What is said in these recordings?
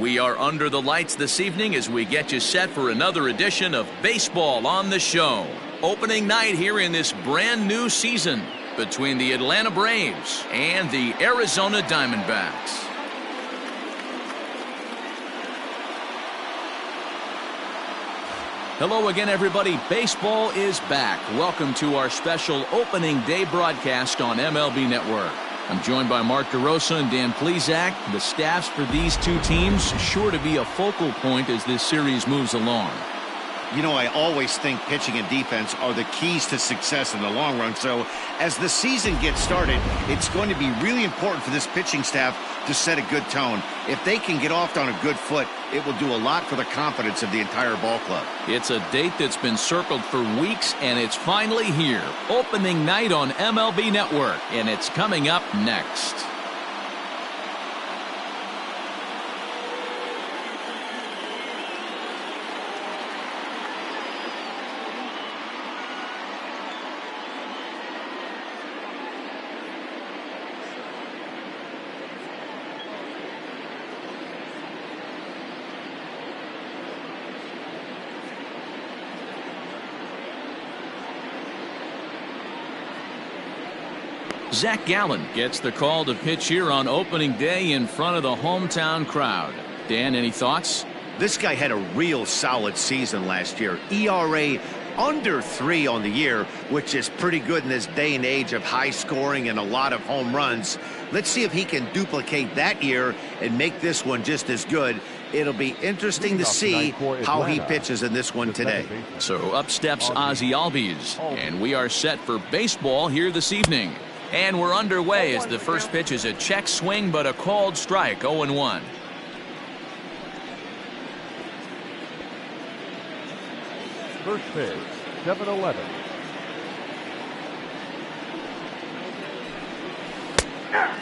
We are under the lights this evening as we get you set for another edition of Baseball on the Show. Opening night here in this brand new season between the Atlanta Braves and the Arizona Diamondbacks. Hello again, everybody. Baseball is back. Welcome to our special opening day broadcast on MLB Network. I'm joined by Mark DeRosa and Dan Plesac. The staffs for these two teams sure to be a focal point as this series moves along. You know, I always think pitching and defense are the keys to success in the long run. So as the season gets started, it's going to be really important for this pitching staff to set a good tone. If they can get off on a good foot, it will do a lot for the confidence of the entire ball club. It's a date that's been circled for weeks, and it's finally here. Opening night on MLB Network, and it's coming up next. Zach Gallen gets the call to pitch here on opening day in front of the hometown crowd. Dan, any thoughts? This guy had a real solid season last year. ERA under 3 on the year, which is pretty good in this day and age of high scoring and a lot of home runs. Let's see if he can duplicate that year and make this one just as good. It'll be interesting to see how he pitches in this one today. So up steps Ozzie Albies, and we are set for baseball here this evening. And we're underway as the first pitch is a check swing, but a called strike, 0-1. First pitch, 7-11.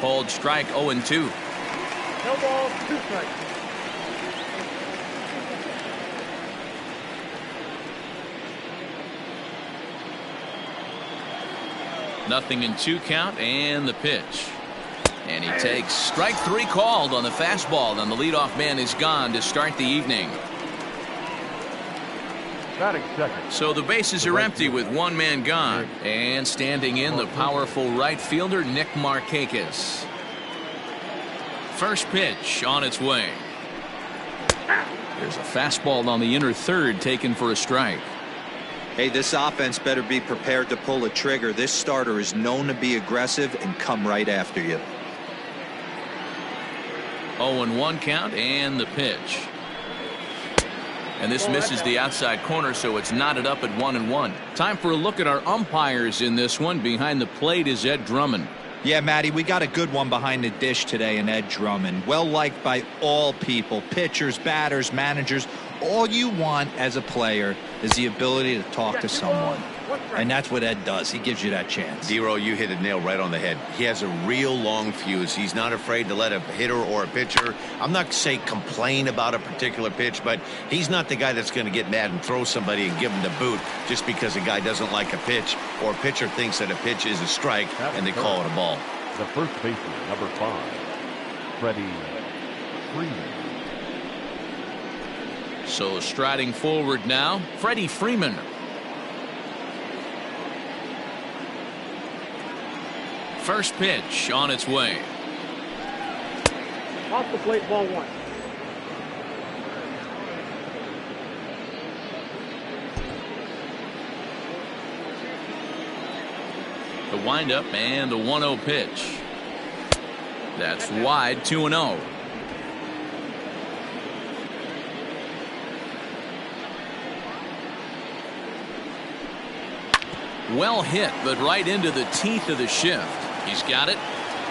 Called strike, 0-2. No ball, 2 strikes. Nothing in 2 count, and the pitch. And he takes strike 3 called on the fastball, and the leadoff man is gone to start the evening. Batting second. So the bases are empty with 1 man gone. And standing in, the powerful right fielder, Nick Markakis. First pitch on its way. There's a fastball on the inner third taken for a strike. Hey, this offense better be prepared to pull a trigger. This starter is known to be aggressive and come right after you. 0-1 count, and the pitch. And this misses the outside corner, so it's knotted up at 1-1. Time for a look at our umpires in this one. Behind the plate is Ed Drummond. Yeah, Matty, we got a good one behind the dish today in Ed Drummond. Well liked by all people, pitchers, batters, managers. All you want as a player is the ability to talk to someone. And that's what Ed does. He gives you that chance. Dero, you hit a nail right on the head. He has a real long fuse. He's not afraid to let a hitter or a pitcher, I'm not say complain about a particular pitch, but he's not the guy that's going to get mad and throw somebody and give him the boot just because a guy doesn't like a pitch or a pitcher thinks that a pitch is a strike and they call it a ball. The first baseman, number 5, Freddie Freeman. So striding forward now, Freddie Freeman. First pitch on its way. Off the plate, ball 1. The windup and the 1-0 pitch. That's wide, 2-0. Well hit, but right into the teeth of the shift. He's got it.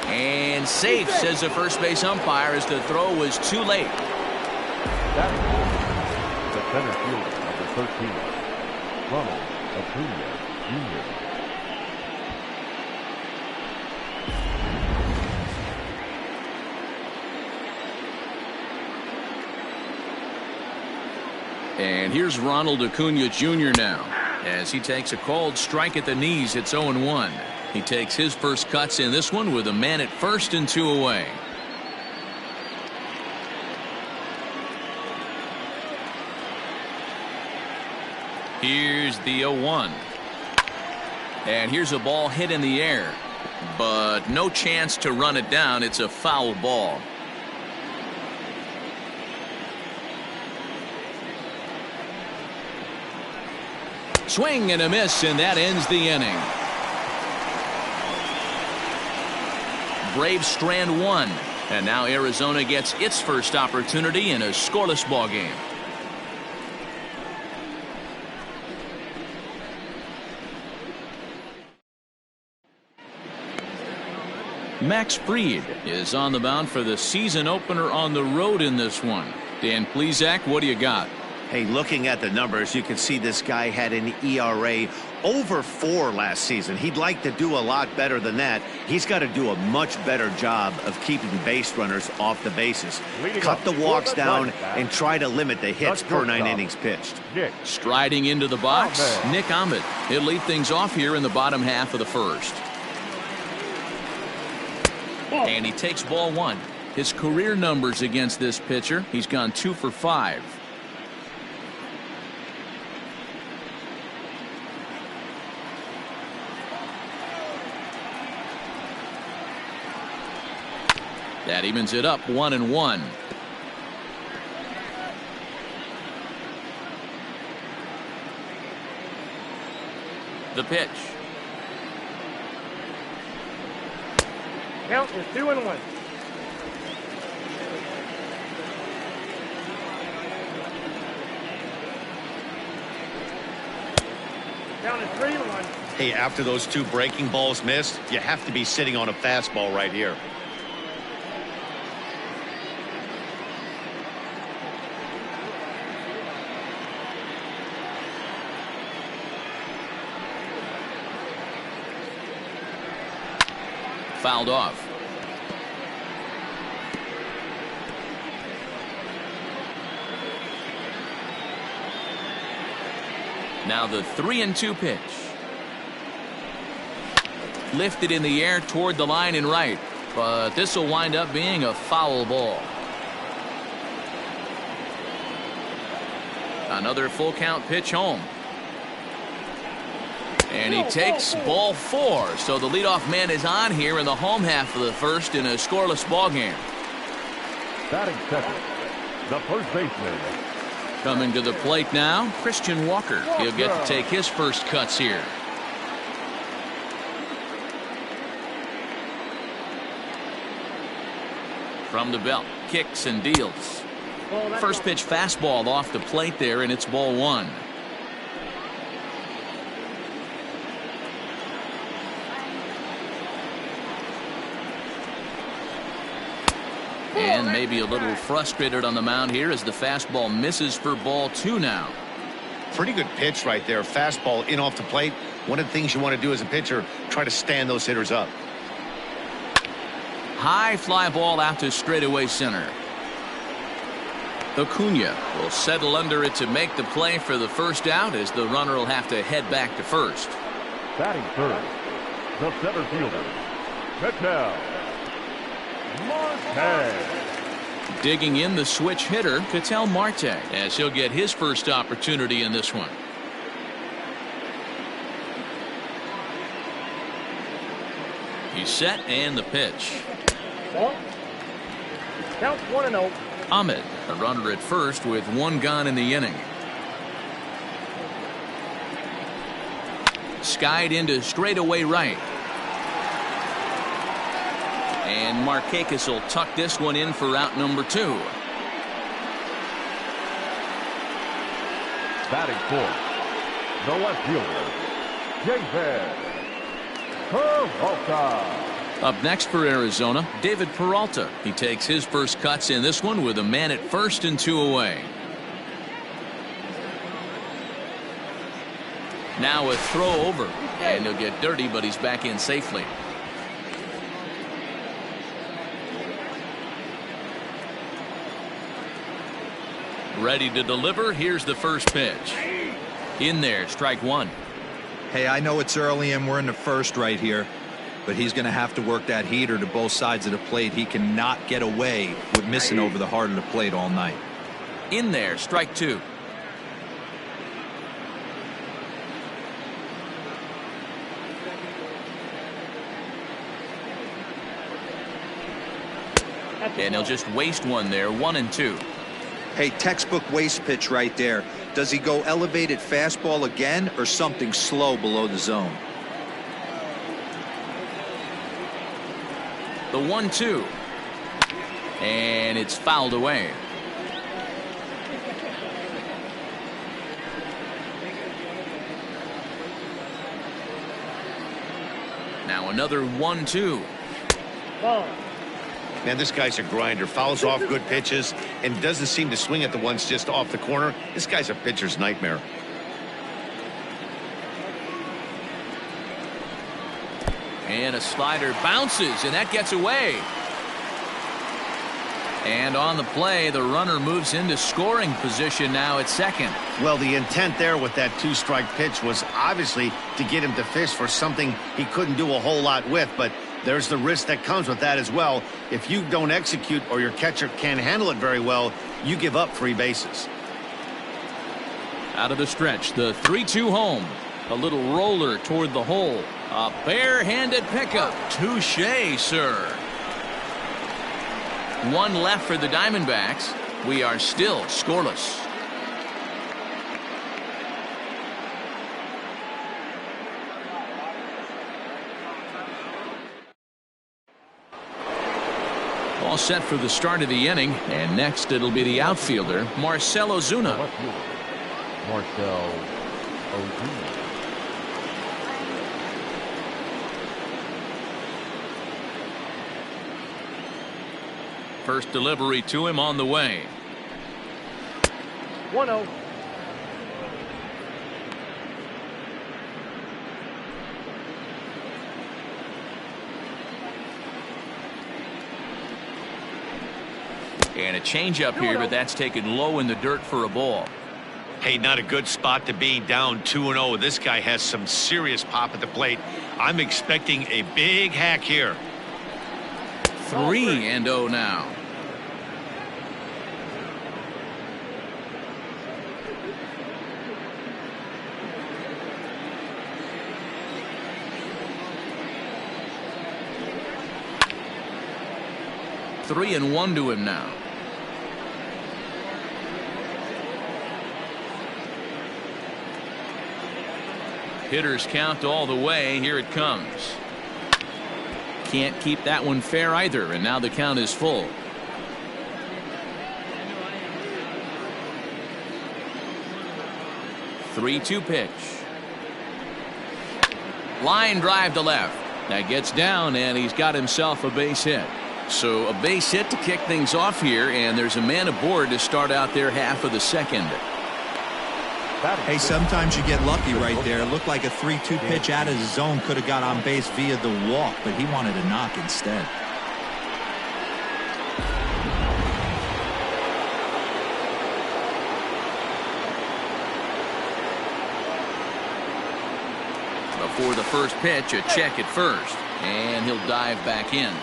And safe, says the first base umpire, as the throw was too late. That is the center fielder, number 13, Ronald Acuna Jr. And here's Ronald Acuna Jr. now, as he takes a called strike at the knees. It's 0-1. He takes his first cuts in this one with a man at first and 2 away. Here's the 0-1. And here's a ball hit in the air, but no chance to run it down. It's a foul ball. Swing and a miss, and that ends the inning. Braves strand one, and now Arizona gets its first opportunity in a scoreless ball game. Max Fried is on the mound for the season opener on the road in this one. Dan Plesac, what do you got? Hey, looking at the numbers, you can see this guy had an ERA over 4 last season. He'd like to do a lot better than that. He's got to do a much better job of keeping base runners off the bases. Cut the walks down and try to limit the hits per 9 innings pitched. Striding into the box, Nick Ahmed. He'll lead things off here in the bottom half of the first. And he takes ball 1. His career numbers against this pitcher, he's gone 2 for 5. That evens it up 1-1. The pitch. Count is 2-1. Count is 3-1. Hey, after those 2 breaking balls missed, you have to be sitting on a fastball right here. Fouled off. Now the 3-2 pitch. Lifted in the air toward the line and right, but this will wind up being a foul ball. Another full count pitch home. And he takes ball 4. So the leadoff man is on here in the home half of the first in a scoreless ball game. Batting second, the first baseman. Coming to the plate now, Christian Walker. He'll get to take his first cuts here. From the belt, kicks and deals. First pitch fastball off the plate there, and it's ball 1. And maybe a little frustrated on the mound here as the fastball misses for ball 2 now. Pretty good pitch right there. Fastball in off the plate. One of the things you want to do as a pitcher, try to stand those hitters up. High fly ball out to straightaway center. Acuna will settle under it to make the play for the first out as the runner will have to head back to first. Batting third, the center fielder, Ketel Marte. Digging in the switch hitter, Ketel Marte, as he'll get his first opportunity in this one. He's set, and the pitch. Count 1-0. Ahmed, a runner at first with 1 gone in the inning. Skied into straightaway right. And Markakis will tuck this one in for out number 2. Batting fourth, the left fielder, David Peralta. Up next for Arizona, David Peralta. He takes his first cuts in this one with a man at first and 2 away. Now a throw over, and he'll get dirty, but he's back in safely. Ready to deliver. Here's the first pitch. In there, strike 1. Hey, I know it's early and we're in the first right here, but he's going to have to work that heater to both sides of the plate. He cannot get away with missing over the heart of the plate all night. In there, strike 2. And he'll just waste one there. 1-2. Hey, textbook waste pitch right there. Does he go elevated fastball again or something slow below the zone? The 1-2. And it's fouled away. Now another 1-2. Ball. Man, this guy's a grinder. Fouls off good pitches and doesn't seem to swing at the ones just off the corner. This guy's a pitcher's nightmare. And a slider bounces, and that gets away. And on the play, the runner moves into scoring position now at second. Well, the intent there with that two-strike pitch was obviously to get him to fish for something he couldn't do a whole lot with, but there's the risk that comes with that as well. If you don't execute or your catcher can't handle it very well, you give up free bases. Out of the stretch, the 3-2 home. A little roller toward the hole. A barehanded pickup. Touché, sir. One left for the Diamondbacks. We are still scoreless. All set for the start of the inning, and next it'll be the outfielder, Marcell Ozuna. Marcell Ozuna. First delivery to him on the way. 1-0. And a changeup here, but that's taken low in the dirt for a ball. Hey, not a good spot to be, down 2-0. This guy has some serious pop at the plate. I'm expecting a big hack here. 3-0 now. Three and 1 to him now. Hitters count all the way. Here it comes. Can't keep that one fair either, and now the count is full. Three-two pitch. Line drive to left. That gets down, and he's got himself a base hit. So a base hit to kick things off here, and there's a man aboard to start out their half of the second. Hey, sometimes you get lucky right there. It looked like a 3-2 pitch out of the zone could have got on base via the walk, but he wanted a knock instead. Before the first pitch, a check at first, and he'll dive back in.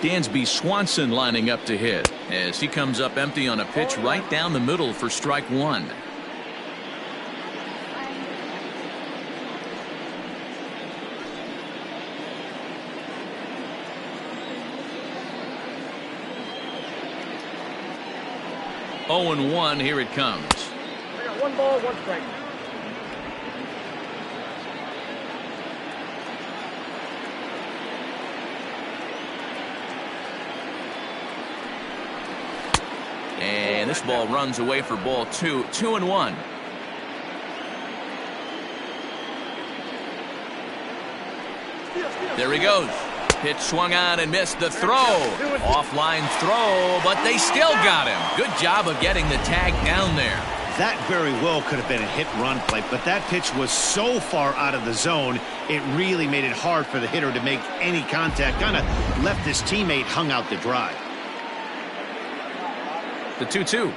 Dansby Swanson lining up to hit as he comes up empty on a pitch right down the middle for strike one. Oh and 1, here it comes. I got 1 ball, 1 strike. And this ball runs away for ball 2. 2-1. There he goes. Pitch swung on and missed the throw. Offline throw, but they still got him. Good job of getting the tag down there. That very well could have been a hit-run play, but that pitch was so far out of the zone, it really made it hard for the hitter to make any contact. Kind of left his teammate hung out to dry. The 2-2.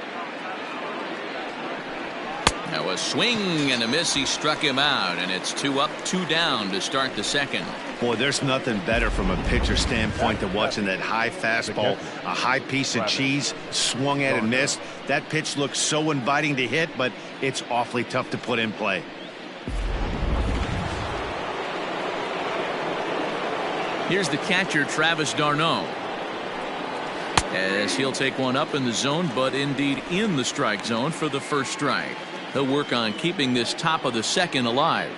Now a swing and a miss. He struck him out, and it's 2 up, 2 down to start the second. Boy, there's nothing better from a pitcher standpoint than watching that high fastball, a high piece of cheese, swung at and missed. That pitch looks so inviting to hit, but it's awfully tough to put in play. Here's the catcher, Travis d'Arnaud, as he'll take one up in the zone, but indeed in the strike zone for the first strike. He'll work on keeping this top of the second alive.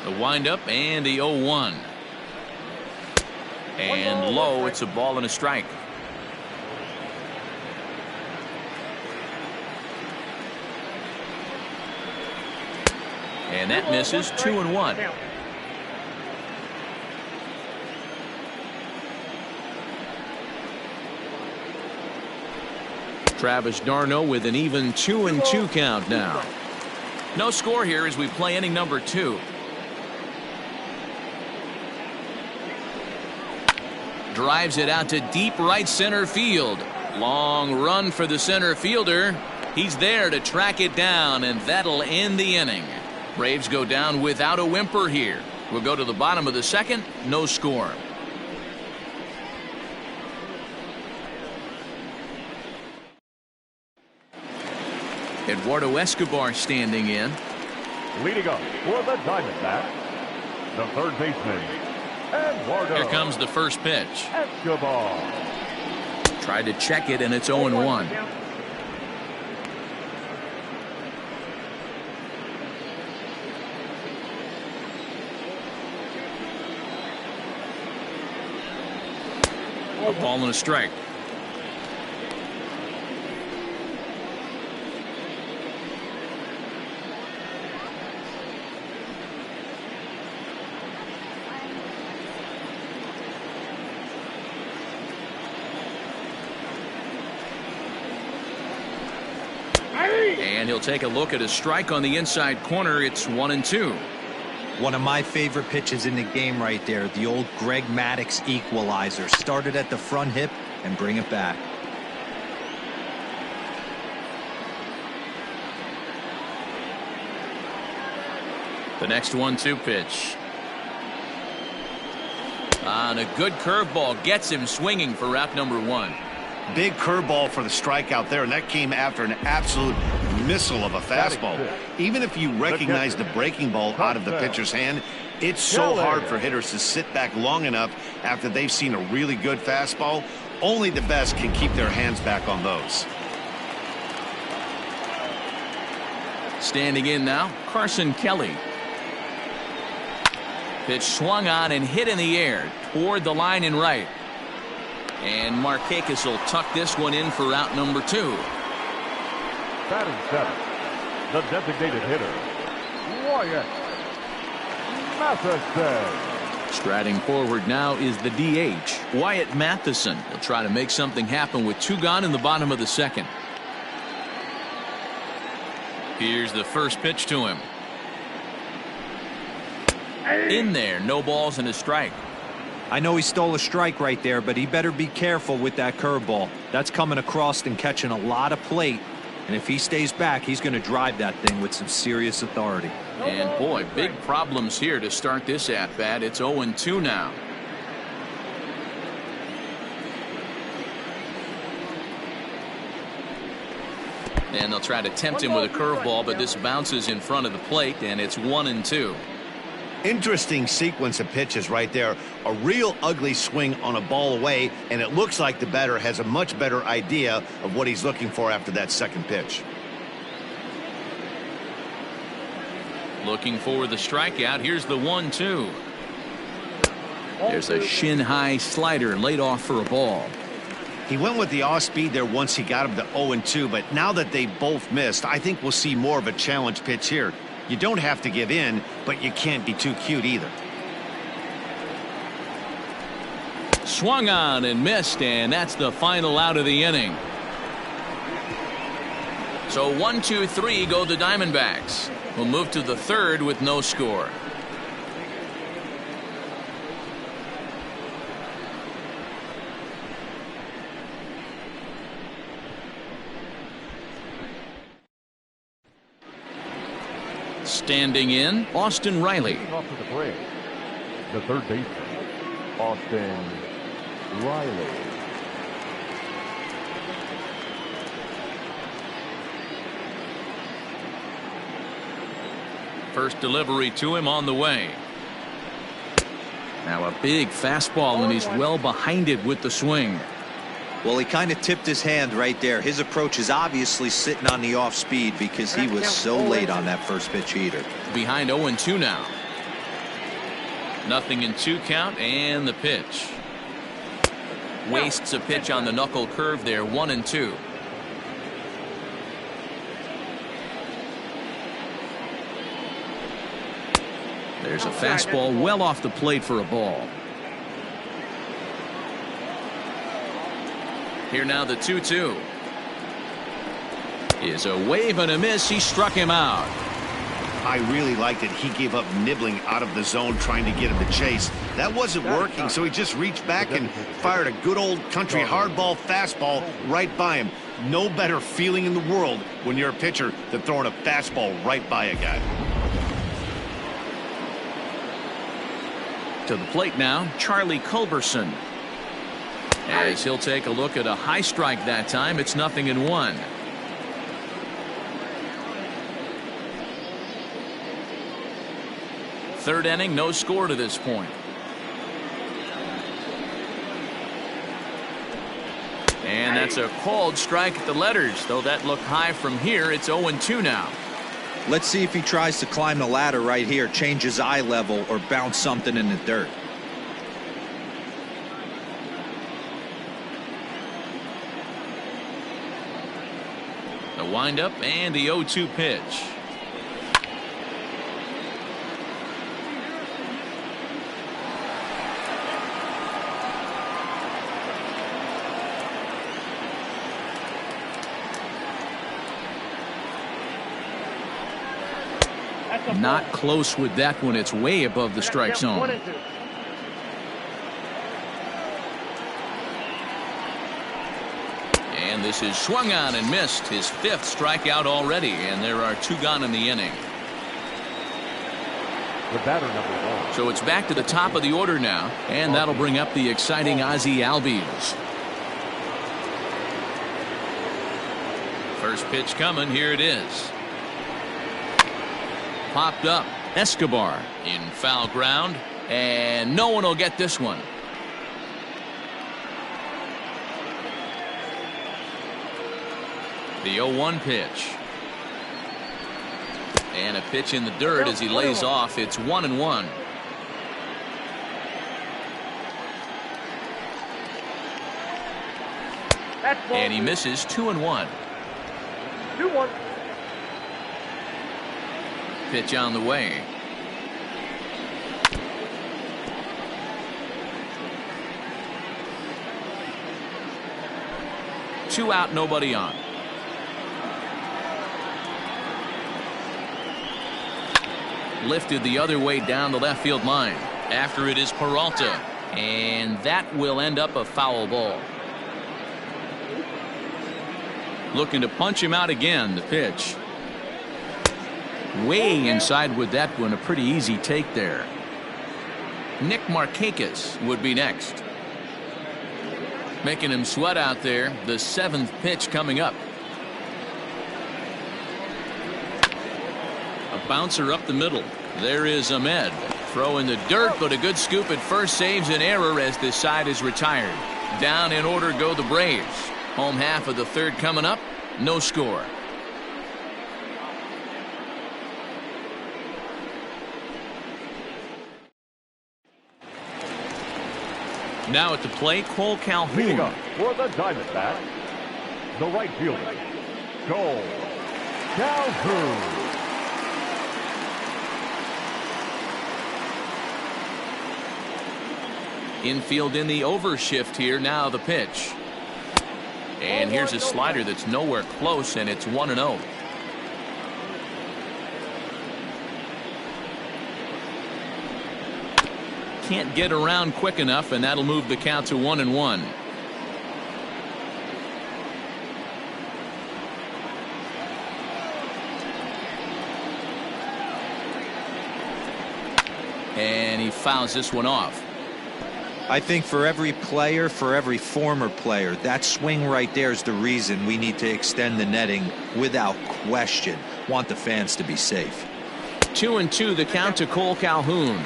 The windup and the 0-1. And low, it's a ball and a strike. And that misses. 2-1. Travis d'Arnaud with an even 2-2 count now. No score here as we play inning number 2. Drives it out to deep right center field. Long run for the center fielder. He's there to track it down, and that'll end the inning. Braves go down without a whimper here. We'll go to the bottom of the second. No score. Eduardo Escobar standing in. Leading up for the Diamondbacks, the third baseman, Eduardo. Here comes the first pitch. Escobar. Tried to check it, and it's 0-1. A ball and a strike. And he'll take a look at a strike on the inside corner. It's 1-2. One of my favorite pitches in the game right there. The old Greg Maddux equalizer. Started at the front hip and bring it back. The next 1-2 pitch. On a good curveball gets him swinging for out number 1. Big curveball for the strikeout there, and that came after an absolute missile of a fastball. Even if you recognize the breaking ball out of the pitcher's hand, it's so hard for hitters to sit back long enough after they've seen a really good fastball. Only the best can keep their hands back on those. Standing in now, Carson Kelly. Pitch swung on and hit in the air toward the line and right. And Markakis will tuck this one in for out number 2. Batting 7, the designated hitter, Wyatt Matheson. Striding forward now is the DH, Wyatt Matheson. He'll try to make something happen with 2 gone in the bottom of the second. Here's the first pitch to him. In there, no balls and a strike. I know he stole a strike right there, but he better be careful with that curveball. That's coming across and catching a lot of plate. And if he stays back, he's going to drive that thing with some serious authority. And boy, big problems here to start this at-bat. It's 0-2 now. And they'll try to tempt him with a curveball, but this bounces in front of the plate, and it's 1-2. Interesting sequence of pitches right there. A real ugly swing on a ball away, and it looks like the batter has a much better idea of what he's looking for after that second pitch. Looking for the strikeout. Here's the 1-2. There's a shin-high slider laid off for a ball. He went with the off speed there once he got him to 0-2, but now that they both missed, I think we'll see more of a challenge pitch here. You don't have to give in, but you can't be too cute either. Swung on and missed, and that's the final out of the inning. So 1-2-3 go the Diamondbacks. We'll move to the third with no score. Standing in, Austin Riley. Leading off to the plate, the third baseman, Austin Riley. First delivery to him on the way. Now a big fastball, and he's well behind it with the swing. Well, he kind of tipped his hand right there. His approach is obviously sitting on the off speed because he was so late on that first pitch heater. Behind 0-2 now. Nothing in 2 count, and the pitch. Wastes a pitch on the knuckle curve there. 1-2. There's a fastball well off the plate for a ball. Here now the 2-2. Is a wave and a miss. He struck him out. I really liked it. He gave up nibbling out of the zone trying to get him to chase. That wasn't working, so he just reached back and fired a good old country hardball fastball right by him. No better feeling in the world when you're a pitcher than throwing a fastball right by a guy. To the plate now, Charlie Culberson. As he'll take a look at a high strike that time. It's 0-1. Third inning, no score to this point. And that's a called strike at the letters, though that looked high from here. It's 0-2 now. Let's see if he tries to climb the ladder right here, change his eye level, or bounce something in the dirt. The windup and the 0-2 pitch. Not close with that one. It's way above the strike zone. And this is swung on and missed. His 5th strikeout already, and there are 2 gone in the inning. The batter, number 1. So it's back to the top of the order now, and that'll bring up the exciting Ozzie Albies. First pitch coming. Here it is. Popped up. Escobar in foul ground, and no one will get this one. The 0-1 pitch. And a pitch in the dirt as he lays off. It's 1-1. And he misses. 2-1. 2-1. Pitch on the way. Two out, nobody on. Lifted the other way down the left field line. After it is Peralta, and that will end up a foul ball. Looking to punch him out again. The pitch. Way inside with that one. A pretty easy take there. Nick Markakis would be next. Making him sweat out there. The 7th pitch coming up. A bouncer up the middle. There is Ahmed. Throw in the dirt, but a good scoop at first saves an error as this side is retired. Down in order go the Braves. Home half of the 3rd coming up. No score. Now at the plate, Cole Calhoun. Leading up for the Diamondbacks, the right fielder, Cole Calhoun. Infield in the overshift here. Now the pitch. And here's a slider that's nowhere close, and it's 1-0. Can't get around quick enough, and that'll move the count to 1-1. And he fouls this one off. I think for every player, for every former player, that swing right there is the reason we need to extend the netting without question. Want the fans to be safe. 2-2 the count to Cole Calhoun.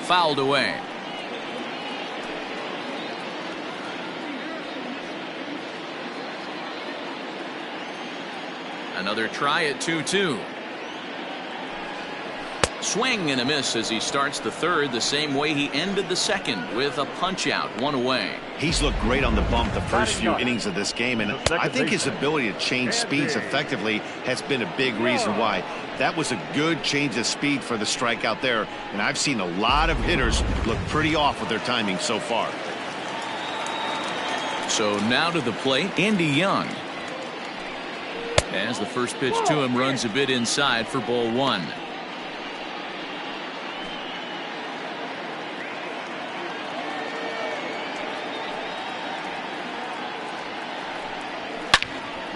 Fouled away. Another try at 2-2. Swing and a miss as he starts the third the same way he ended the second, with a punch out, one away. He's looked great on the bump the first few innings of this game, and I think his ability to change speeds effectively has been a big reason why. That was a good change of speed for the strikeout there, and I've seen a lot of hitters look pretty off with their timing so far. So now to the plate, Andy Young. As the first pitch to him runs a bit inside for ball one.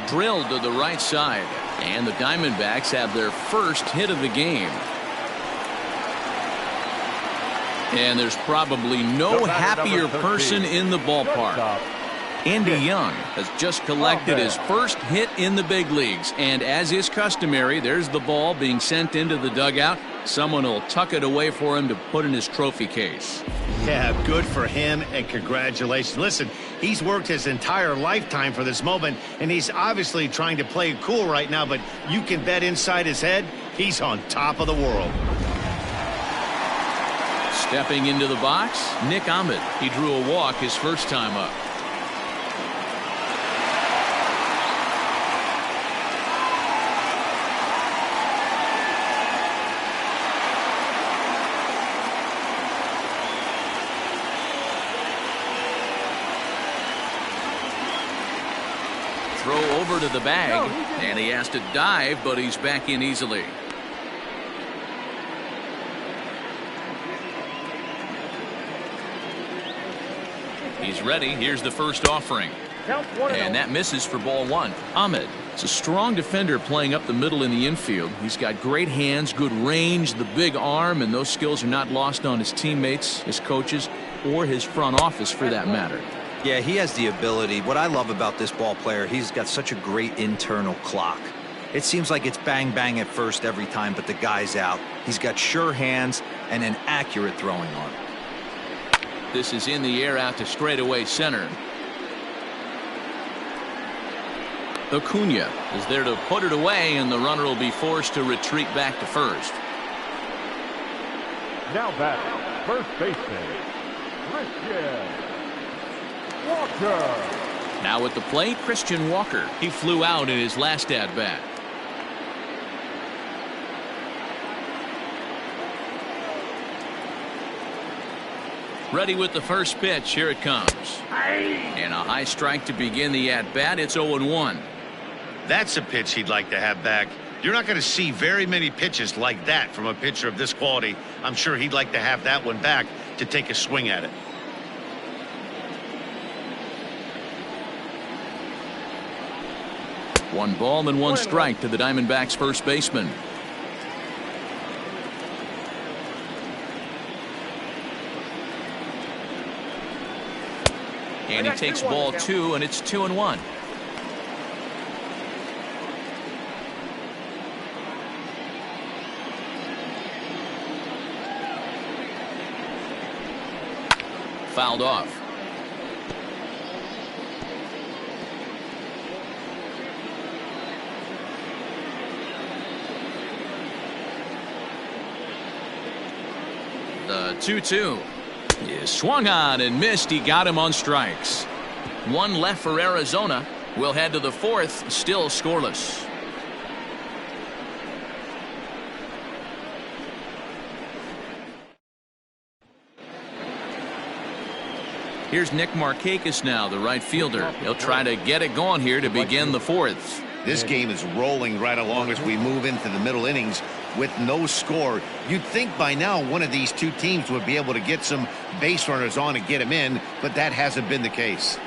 Drilled to the right side, and the Diamondbacks have their first hit of the game. And there's probably no happier person in the ballpark. Andy Young has just collected his first hit in the big leagues, and as is customary, there's the ball being sent into the dugout. Someone will tuck it away for him to put in his trophy case. Yeah, good for him, and congratulations. Listen, he's worked his entire lifetime for this moment, and he's obviously trying to play it cool right now, but you can bet inside his head, he's on top of the world. Stepping into the box, Nick Ahmed. He drew a walk his first time up. Throw over to the bag, and he has to dive, but he's back in easily. He's ready. Here's the first offering. And that misses for ball one. Ahmed is a strong defender playing up the middle in the infield. He's got great hands, good range, the big arm, and those skills are not lost on his teammates, his coaches, or his front office for that matter. Yeah, he has the ability. What I love about this ball player, he's got such a great internal clock. It seems like it's bang bang at first every time, but the guy's out. He's got sure hands and an accurate throwing arm. This is in the air out to straightaway center. Acuna is there to put it away, and the runner will be forced to retreat back to first. Now back, first baseman, Christian Walker. Now at the plate, Christian Walker. He flew out in his last at-bat. Ready with the first pitch. Here it comes. And a high strike to begin the at-bat. It's 0-1. That's a pitch he'd like to have back. You're not going to see very many pitches like that from a pitcher of this quality. I'm sure he'd like to have that one back to take a swing at it. One ball and one strike to the Diamondbacks first baseman. And he takes ball two, and it's 2-1. Fouled off. The 2-2 is swung on and missed. He got him on strikes. One left for Arizona. We'll head to the fourth, still scoreless. Here's Nick Markakis now, the right fielder. He'll try to get it going here to begin the fourth. This game is rolling right along as we move into the middle innings. with no score. You'd think by now one of these two teams would be able to get some base runners on and get them in, but that hasn't been the case.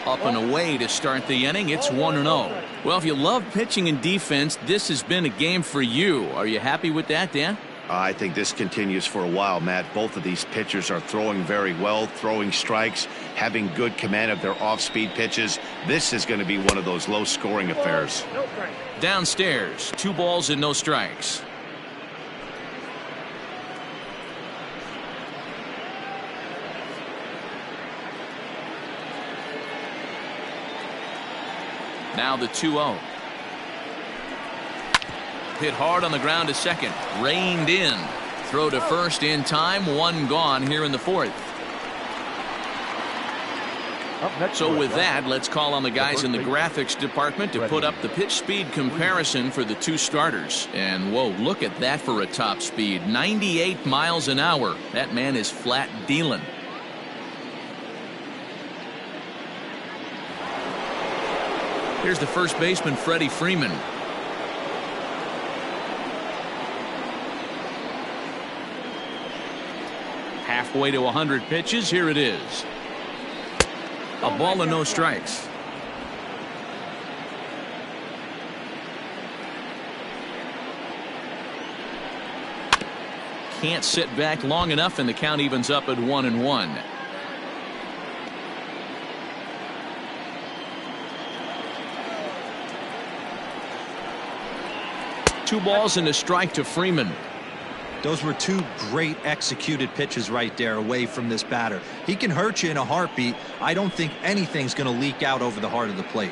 Up and away to start the inning. It's 1-0. Well, if you love pitching and defense, this has been a game for you. Are you happy with that, Dan? I think this continues for a while, Matt. Both of these pitchers are throwing very well, throwing strikes, having good command of their off-speed pitches. This is going to be one of those low-scoring affairs. Downstairs, 2 balls and no strikes. Now the 2-0. Hit hard on the ground to second. Reined in. Throw to first in time. 1 gone here in the 4th. So with that, let's call on the guys in the graphics department to put up the pitch speed comparison for the 2 starters. And whoa, look at that for a top speed. 98 miles an hour. That man is flat dealing. Here's the first baseman, Freddie Freeman. Halfway to 100 pitches. Here it is. A ball and no strikes. Can't sit back long enough, and the count evens up at 1-1. Two balls and a strike to Freeman. Those were 2 great executed pitches right there away from this batter. He can hurt you in a heartbeat. I don't think anything's going to leak out over the heart of the plate.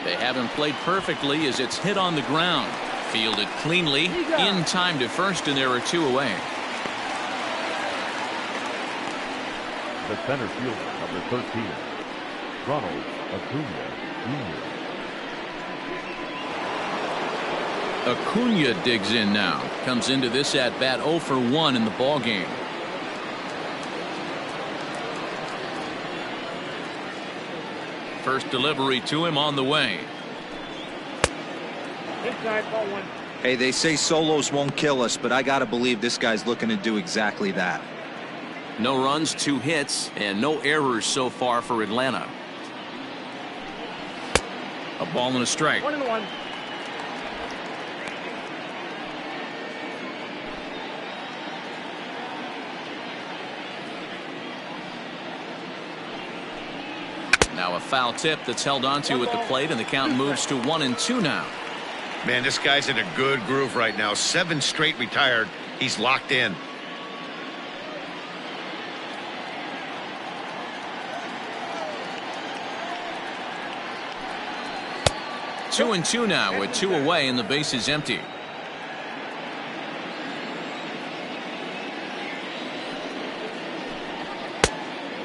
They haven't played perfectly as it's hit on the ground. Fielded cleanly in time to first, and there are 2 away. The center fielder, number 13, Ronald Acuna Jr. Acuna digs in now. Comes into this at bat 0 for 1 in the ball game. First delivery to him on the way. Hey, they say solos won't kill us, but I gotta believe this guy's looking to do exactly that. No runs, 2 hits, and no errors so far for Atlanta. A ball and a strike. 1-1. Now a foul tip that's held onto at the plate, and the count moves to 1-2 now. Man, this guy's in a good groove right now. 7 straight retired. He's locked in. Two and 2 now with 2 away and the base is empty.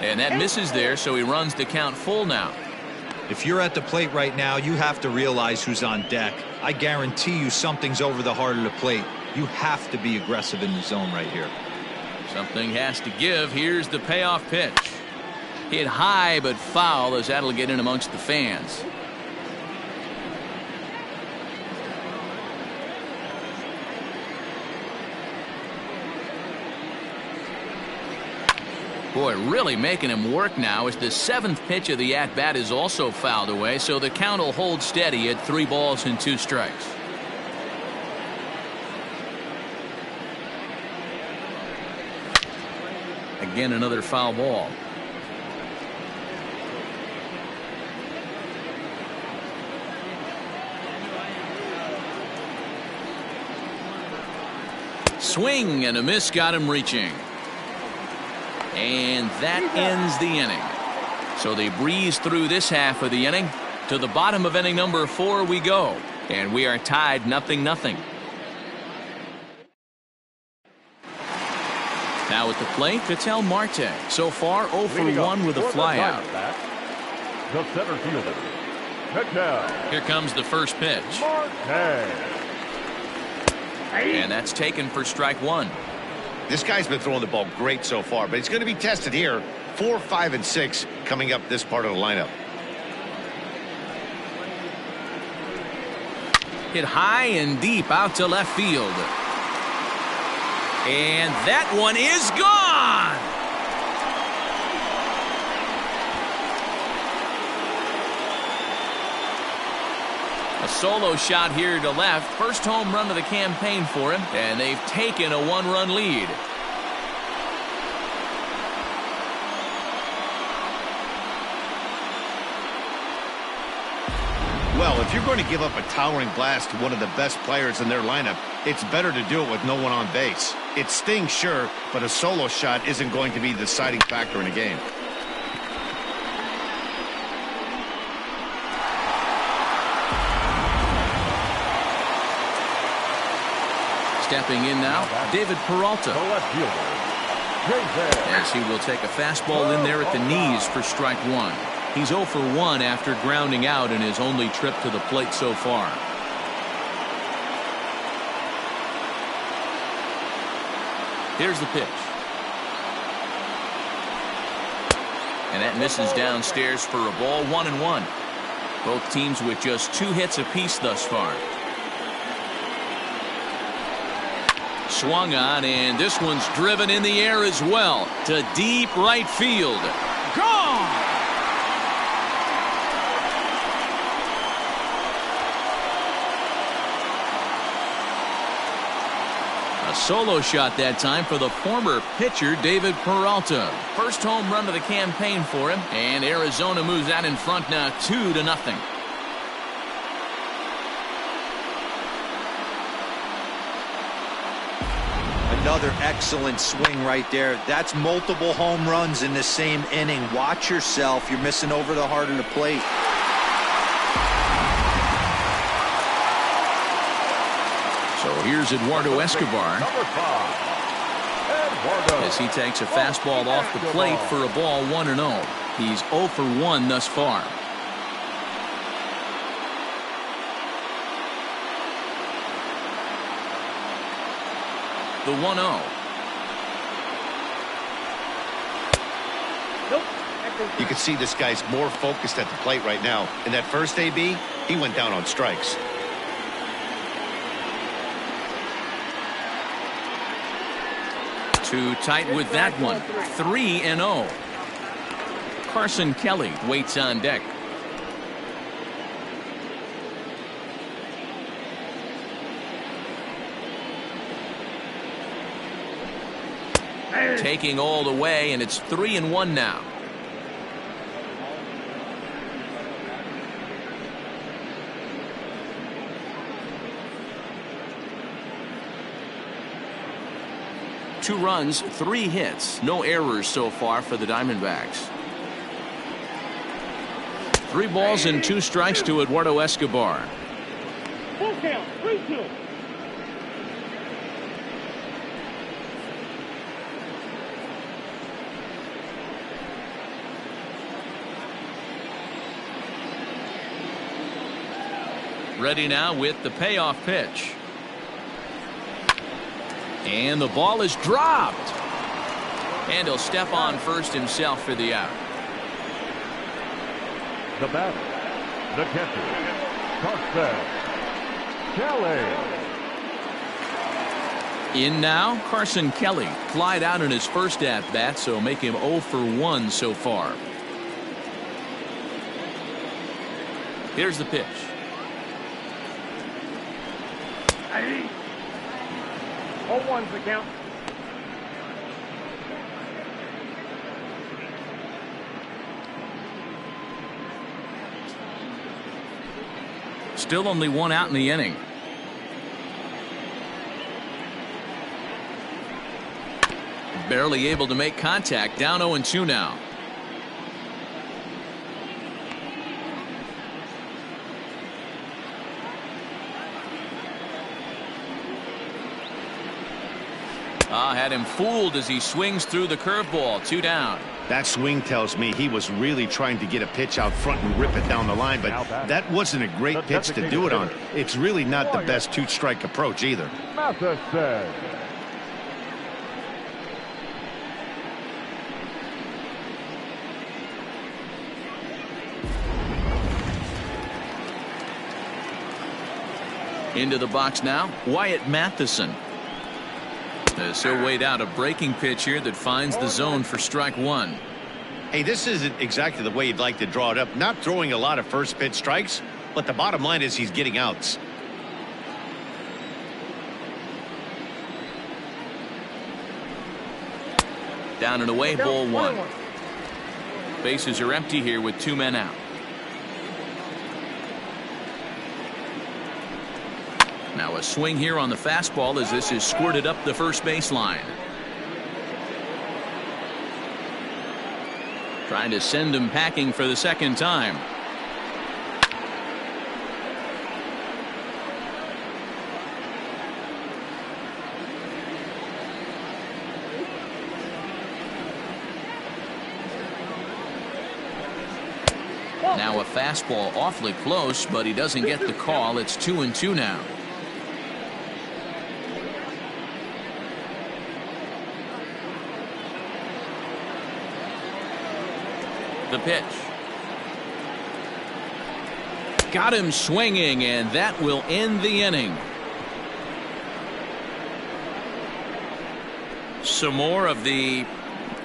And that misses there, so he runs the count full now. If you're at the plate right now, you have to realize who's on deck. I guarantee you something's over the heart of the plate. You have to be aggressive in the zone right here. Something has to give. Here's the payoff pitch. Hit high but foul, as that'll get in amongst the fans. Boy, really making him work now as the 7th pitch of the at-bat is also fouled away, so the count will hold steady at 3 balls and 2 strikes. Again, another foul ball. Swing and a miss got him reaching. And that ends the inning. So they breeze through this half of the inning. To the bottom of inning number 4 we go. And we are tied 0-0. Now at the plate, Ketel Marte. So far 0 for 1 with a flyout. The center fielder, Ketel. Here comes the first pitch. Marte. And that's taken for strike 1. This guy's been throwing the ball great so far, but he's going to be tested here. 4, 5, and 6 coming up this part of the lineup. Hit high and deep out to left field. And that one is gone. A solo shot here to left. First home run of the campaign for him, and they've taken a 1-run lead. Well, if you're going to give up a towering blast to one of the best players in their lineup, it's better to do it with no one on base. It stings, sure, but a solo shot isn't going to be the deciding factor in a game. Stepping in now, David Peralta. The left fielder, As he will take a fastball in there at the knees for strike one. He's 0 for 1 after grounding out in his only trip to the plate so far. Here's the pitch. And that misses downstairs for a ball, 1-1. Both teams with just 2 hits apiece thus far. Swung on, and this one's driven in the air as well to deep right field. Gone! A solo shot that time for the former pitcher David Peralta. First home run of the campaign for him, and Arizona moves out in front now 2-0. Another excellent swing right there. That's multiple home runs in the same inning. Watch yourself. You're missing over the heart of the plate. So here's Eduardo Escobar number 5. Eduardo. as he takes a fastball off the plate for a ball, 1-0. He's 0 for 1 thus far. The 1-0. You can see this guy's more focused at the plate right now. In that first AB, he went down on strikes. Too tight with that one. 3-0. Carson Kelly waits on deck. Taking all the way, and it's 3-1 now. Two runs, 3 hits, no errors so far for the Diamondbacks. 3 balls and 2 strikes to Eduardo Escobar. Full count, 3-2. Ready now with the payoff pitch. And the ball is dropped. And he'll step on first himself for the out. The batter, the catcher, Carson Kelly. In now, Carson Kelly. Flied out in his first at-bat, so make him 0 for 1 so far. Here's the pitch. 0-1's the count. Still only 1 out in the inning. Barely able to make contact. Down 0-2 now. Had him fooled as he swings through the curveball. 2 down. That swing tells me he was really trying to get a pitch out front and rip it down the line, but that wasn't a great pitch to do it on. It's really not the best 2-strike approach either. Into the box now, Wyatt Matheson. As he'll wait out a breaking pitch here that finds the zone for strike one. Hey, this isn't exactly the way you'd like to draw it up. Not throwing a lot of first pitch strikes, but the bottom line is he's getting outs. Down and away, ball one. Bases are empty here with 2 men out. Now a swing here on the fastball as this is squirted up the first baseline. Trying to send him packing for the second time. Now a fastball awfully close, but he doesn't get the call. It's 2-2 now. The pitch. Got him swinging, and that will end the inning. Some more of the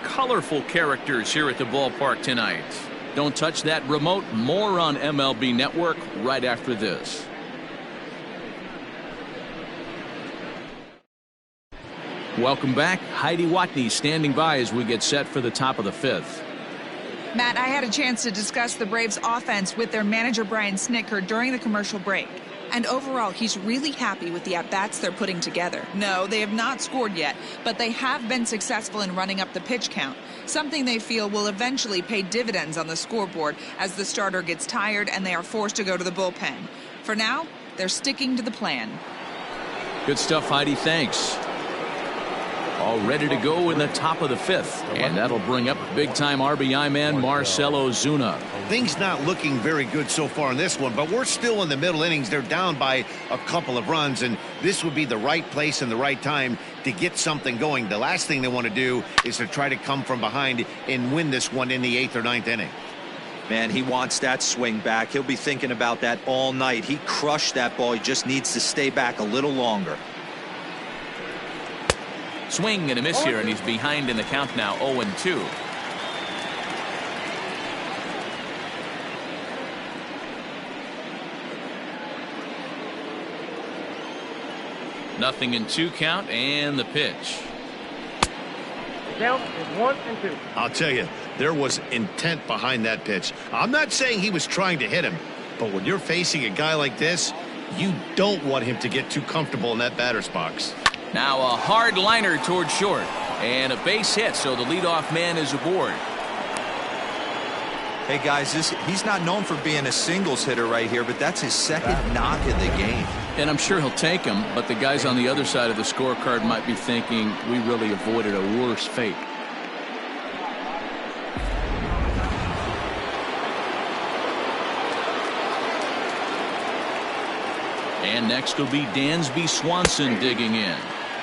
colorful characters here at the ballpark tonight. Don't touch that remote. More on MLB Network right after this. Welcome back. Heidi Watney standing by as we get set for the top of the fifth. Matt, I had a chance to discuss the Braves offense with their manager Brian Snitker during the commercial break. And overall, he's really happy with the at-bats they're putting together. No, they have not scored yet, but they have been successful in running up the pitch count, something they feel will eventually pay dividends on the scoreboard as the starter gets tired and they are forced to go to the bullpen. For now, they're sticking to the plan. Good stuff, Heidi. Thanks. All ready to go in the top of the fifth. And that'll bring up big-time RBI man Marcell Ozuna. Things not looking very good so far in this one, but we're still in the middle innings. They're down by a couple of runs, and this would be the right place and the right time to get something going. The last thing they want to do is to try to come from behind and win this one in the 8th or 9th inning. Man, he wants that swing back. He'll be thinking about that all night. He crushed that ball. He just needs to stay back a little longer. Swing and a miss here, and he's behind in the count now, 0-2. Nothing in 2 count, and the pitch. Count is 1-2. I'll tell you, there was intent behind that pitch. I'm not saying he was trying to hit him, but when you're facing a guy like this, you don't want him to get too comfortable in that batter's box. Now a hard liner toward short, and a base hit, so the leadoff man is aboard. Hey guys, he's not known for being a singles hitter right here, but that's his second knock of the game. And I'm sure he'll take him, but the guys on the other side of the scorecard might be thinking we really avoided a worse fate. And next will be Dansby Swanson digging in,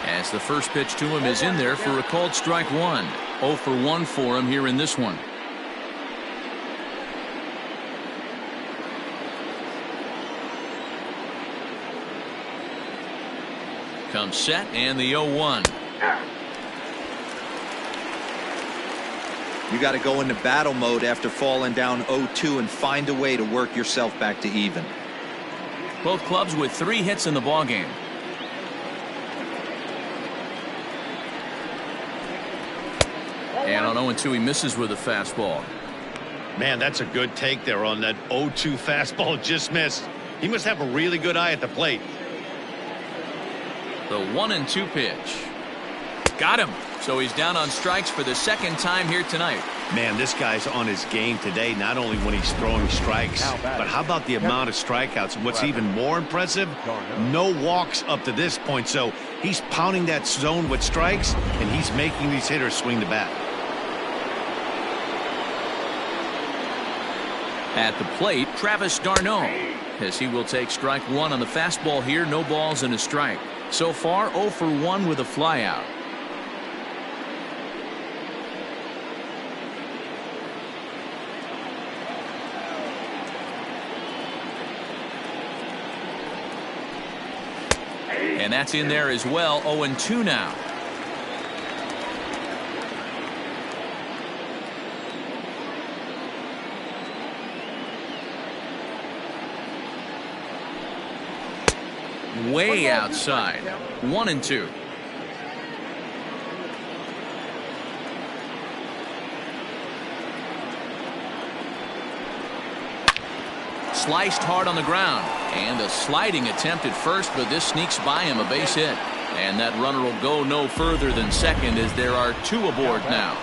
as the first pitch to him is in there for a called strike one. 0 for 1 for him here in this one. Comes set, and the 0-1. You got to go into battle mode after falling down 0-2 and find a way to work yourself back to even. Both clubs with 3 hits in the ballgame. And on 0-2, he misses with a fastball. Man, that's a good take there on that 0-2 fastball. Just missed. He must have a really good eye at the plate. The 1-2 pitch. Got him. So he's down on strikes for the second time here tonight. Man, this guy's on his game today, not only when he's throwing strikes, but how about the amount of strikeouts? What's even more impressive, no walks up to this point. So he's pounding that zone with strikes, and he's making these hitters swing the bat. At the plate, Travis d'Arnaud, as he will take strike one on the fastball here. No balls and a strike. So far, 0 for 1 with a flyout. And that's in there as well. 0-2 now. Way outside. 1-2. Sliced hard on the ground, and a sliding attempt at first, but this sneaks by him, a base hit, and that runner will go no further than second as there are 2 aboard now.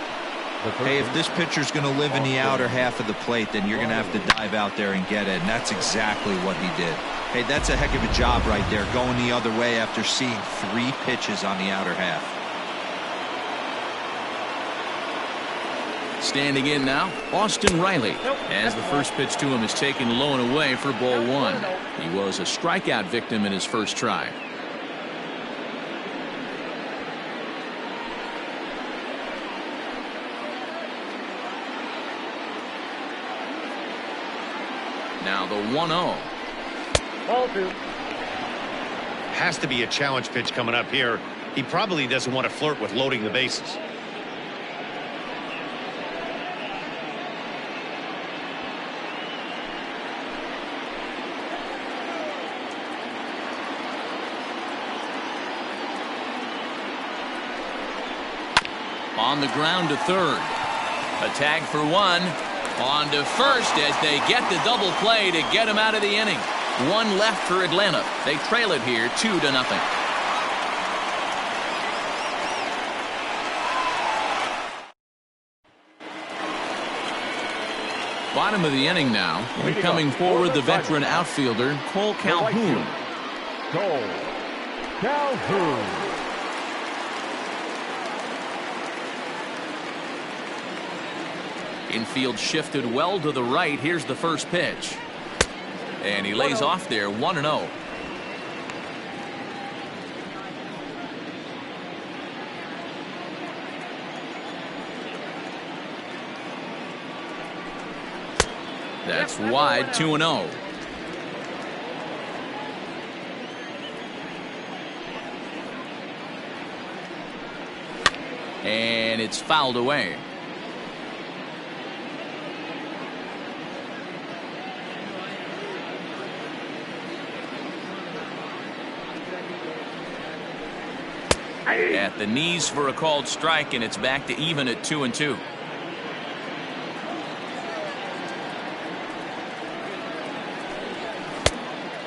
Hey, if this pitcher's going to live in the outer half of the plate, then you're going to have to dive out there and get it, and that's exactly what he did. Hey, that's a heck of a job right there, going the other way after seeing 3 pitches on the outer half. Standing in now, Austin Riley, as the first pitch to him is taken low and away for ball 1. He was a strikeout victim in his first try. Now the 1-0. Ball 2. Has to be a challenge pitch coming up here. He probably doesn't want to flirt with loading the bases. On the ground to third. A tag for 1. On to first as they get the double play to get him out of the inning. 1 left for Atlanta. They trail it here 2-0. Bottom of the inning now. And coming forward, the veteran outfielder, Cole Calhoun. Cole Calhoun. Infield shifted well to the right. Here's the first pitch. And he lays off there, 1-0. That's wide, 2-0. And it's fouled away. At the knees for a called strike, and it's back to even at 2-2.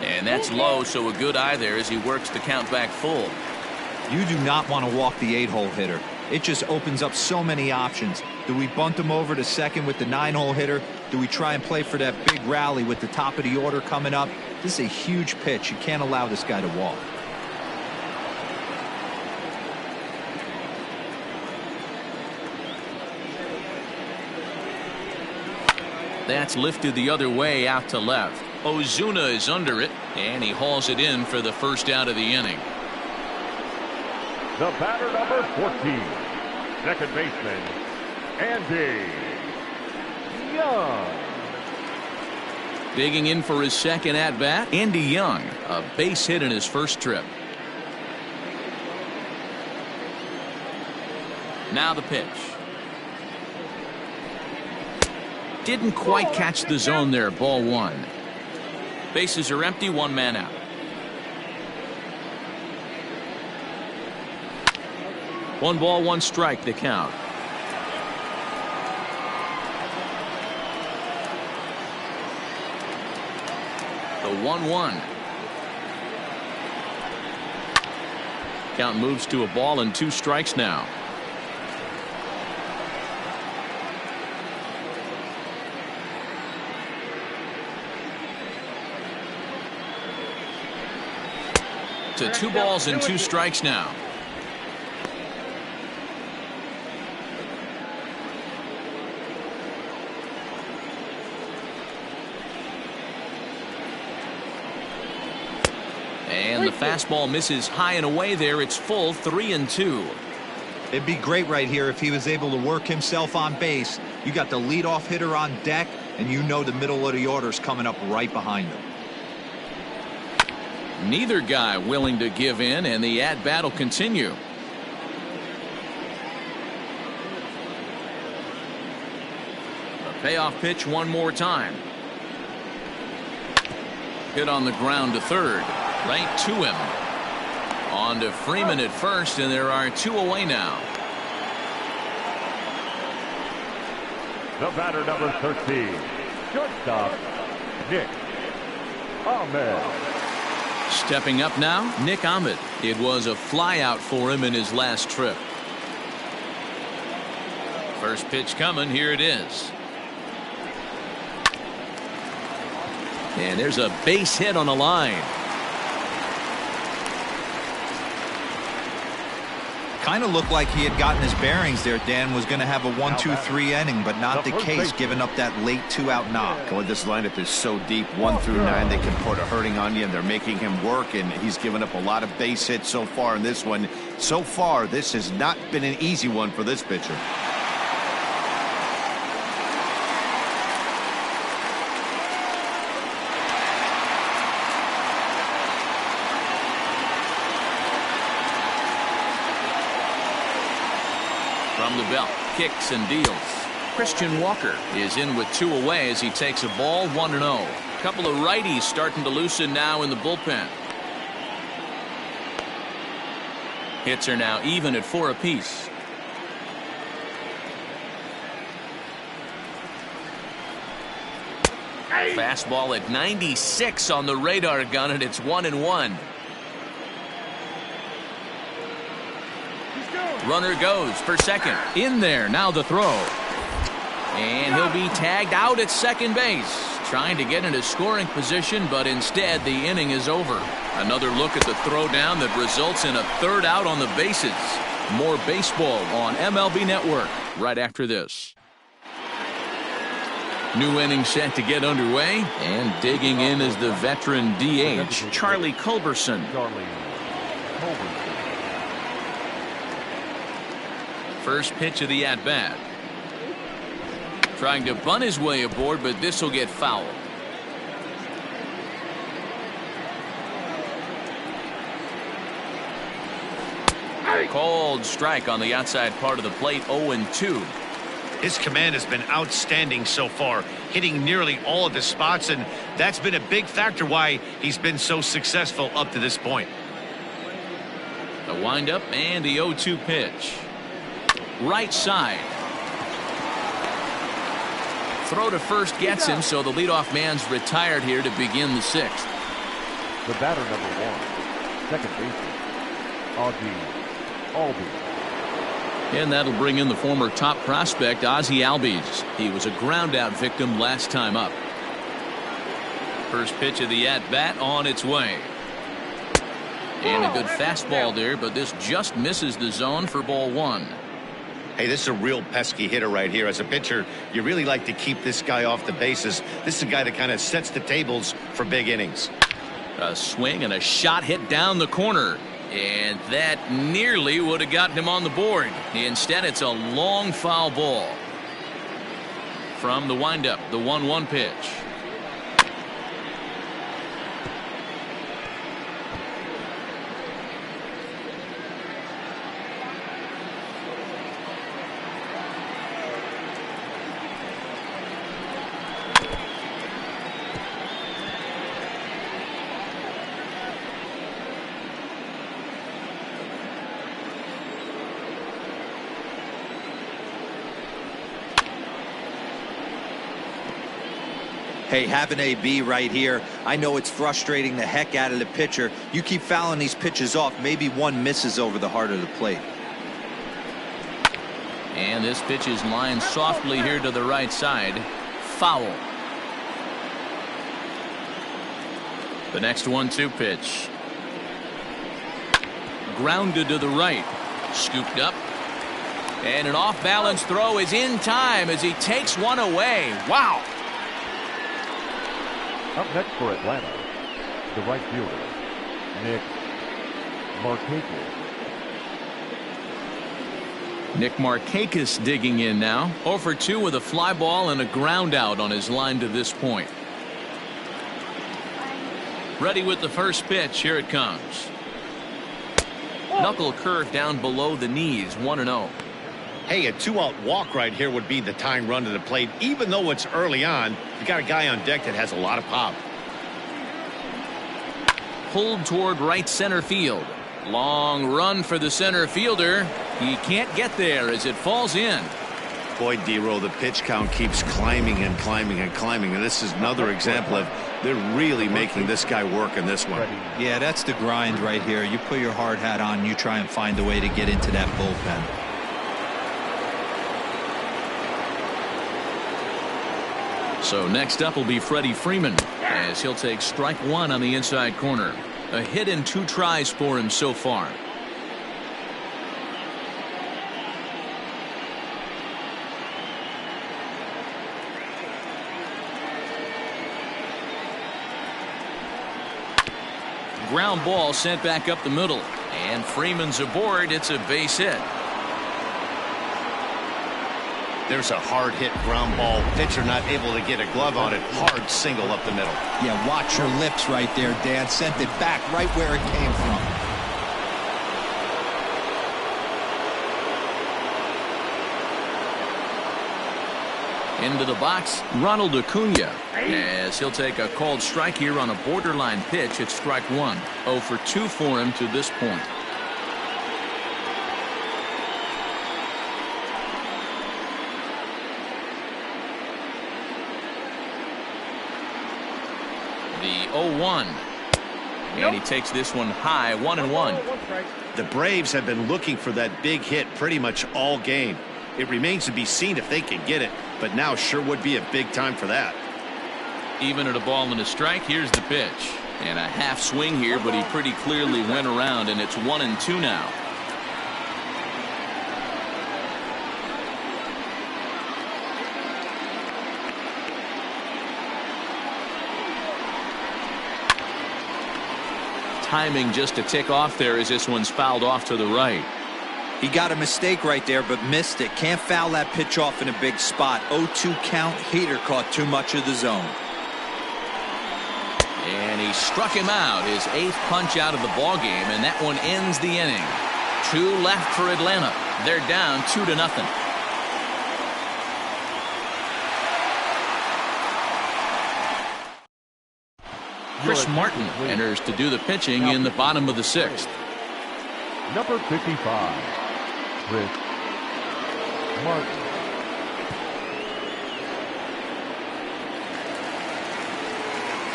And that's low, so a good eye there as he works the count back full. You do not want to walk the 8-hole hitter. It just opens up so many options. Do we bunt him over to second with the 9-hole hitter? Do we try and play for that big rally with the top of the order coming up? This is a huge pitch. You can't allow this guy to walk. That's lifted the other way out to left. Ozuna is under it, and he hauls it in for the first out of the inning. The batter, number 14, second baseman, Andy Young. Digging in for his second at-bat, Andy Young, a base hit in his first trip. Now the pitch. Didn't quite catch the zone there, ball 1. Bases are empty, 1 man out. One ball, 1 strike, the count. The 1-1. Count moves to a ball and 2 strikes now. To 2 balls and 2 strikes now. And the fastball misses high and away there. It's full, 3-2. It'd be great right here if he was able to work himself on base. You got the leadoff hitter on deck, and you know the middle of the order is coming up right behind him. Neither guy willing to give in, and the at-bat will continue. A payoff pitch one more time. Hit on the ground to third. Right to him. On to Freeman at first, and there are 2 away now. The batter, number 13, shortstop, Nick Ahmed. Stepping up now, Nick Ahmed. It was a flyout for him in his last trip. First pitch coming. Here it is. And there's a base hit on the line. Kind of looked like he had gotten his bearings there. Dan was going to have a 1-2-3 inning, but not the case, giving up that late 2-out knock. Boy, this lineup is so deep, 1 through 9. They can put a hurting on you, and they're making him work, and he's given up a lot of base hits so far in this one. So far, this has not been an easy one for this pitcher. From the belt, kicks and deals. Christian Walker is in with 2 away as he takes a ball 1-0. A couple of righties starting to loosen now in the bullpen. Hits are now even at 4 apiece. Fastball at 96 on the radar gun, and it's 1-1. Runner goes for second. In there. Now the throw. And he'll be tagged out at second base. Trying to get into scoring position, but instead the inning is over. Another look at the throwdown that results in a 3rd out on the bases. More baseball on MLB Network right after this. New inning set to get underway. And digging in is the veteran DH, Charlie Culberson. First pitch of the at-bat. Trying to bunt his way aboard, but this will get fouled. Cold strike on the outside part of the plate, 0-2. His command has been outstanding so far, hitting nearly all of the spots, and that's been a big factor why he's been so successful up to this point. The windup and the 0-2 pitch. Right side. Throw to first gets him, so the leadoff man's retired here to begin the 6th. The batter, number 1, second baseman, Ozzie Albies. And that'll bring in the former top prospect, Ozzie Albies. He was a ground-out victim last time up. First pitch of the at-bat on its way. And a good fastball there, but this just misses the zone for ball 1. Hey, this is a real pesky hitter right here. As a pitcher, you really like to keep this guy off the bases. This is a guy that kind of sets the tables for big innings. A swing and a shot hit down the corner. And that nearly would have gotten him on the board. Instead, it's a long foul ball. From the windup, the 1-1 pitch. Hey, have an AB right here. I know it's frustrating the heck out of the pitcher. You keep fouling these pitches off, maybe one misses over the heart of the plate. And this pitch is lined softly here to the right side. Foul. The next 1-2 pitch. Grounded to the right. Scooped up. And an off-balance throw is in time as he takes one away. Wow. Up next for Atlanta, the right fielder, Nick Markakis. Nick Markakis digging in now. 0 for 2 with a fly ball and a ground out on his line to this point. Ready with the first pitch. Here it comes. Knuckle curve down below the knees. 1-0. Hey, a 2-out walk right here would be the tying run to the plate. Even though it's early on, you got a guy on deck that has a lot of pop. Pulled toward right center field. Long run for the center fielder. He can't get there as it falls in. Boy, D-Row, the pitch count keeps climbing and climbing and climbing. And this is another example of they're really making this guy work in this one. Yeah, that's the grind right here. You put your hard hat on, you try and find a way to get into that bullpen. So next up will be Freddie Freeman, as he'll take strike one on the inside corner. A hit in 2 tries for him so far. Ground ball sent back up the middle, and Freeman's aboard. It's a base hit. There's a hard hit ground ball. Pitcher not able to get a glove on it. Hard single up the middle. Yeah, watch your lips right there, Dan. Sent it back right where it came from. Into the box, Ronald Acuna, as he'll take a called strike here on a borderline pitch. It's strike one. 0 for 2 for him to this point. The 0-1. And he takes this one high, 1-1. The Braves have been looking for that big hit pretty much all game. It remains to be seen if they can get it, but now sure would be a big time for that. Even at a ball and a strike, here's the pitch. And a half swing here, but he pretty clearly went around, and it's 1-2 now. Timing just a tick off there as this one's fouled off to the right. He got a mistake right there, but missed it. Can't foul that pitch off in a big spot. 0-2 count. Heater caught too much of the zone. And he struck him out, his 8th punch out of the ball game, and that one ends the inning. 2 left for Atlanta. They're down 2-0. Chris Martin enters to do the pitching in the bottom of the 6th. Number 55, Chris Martin.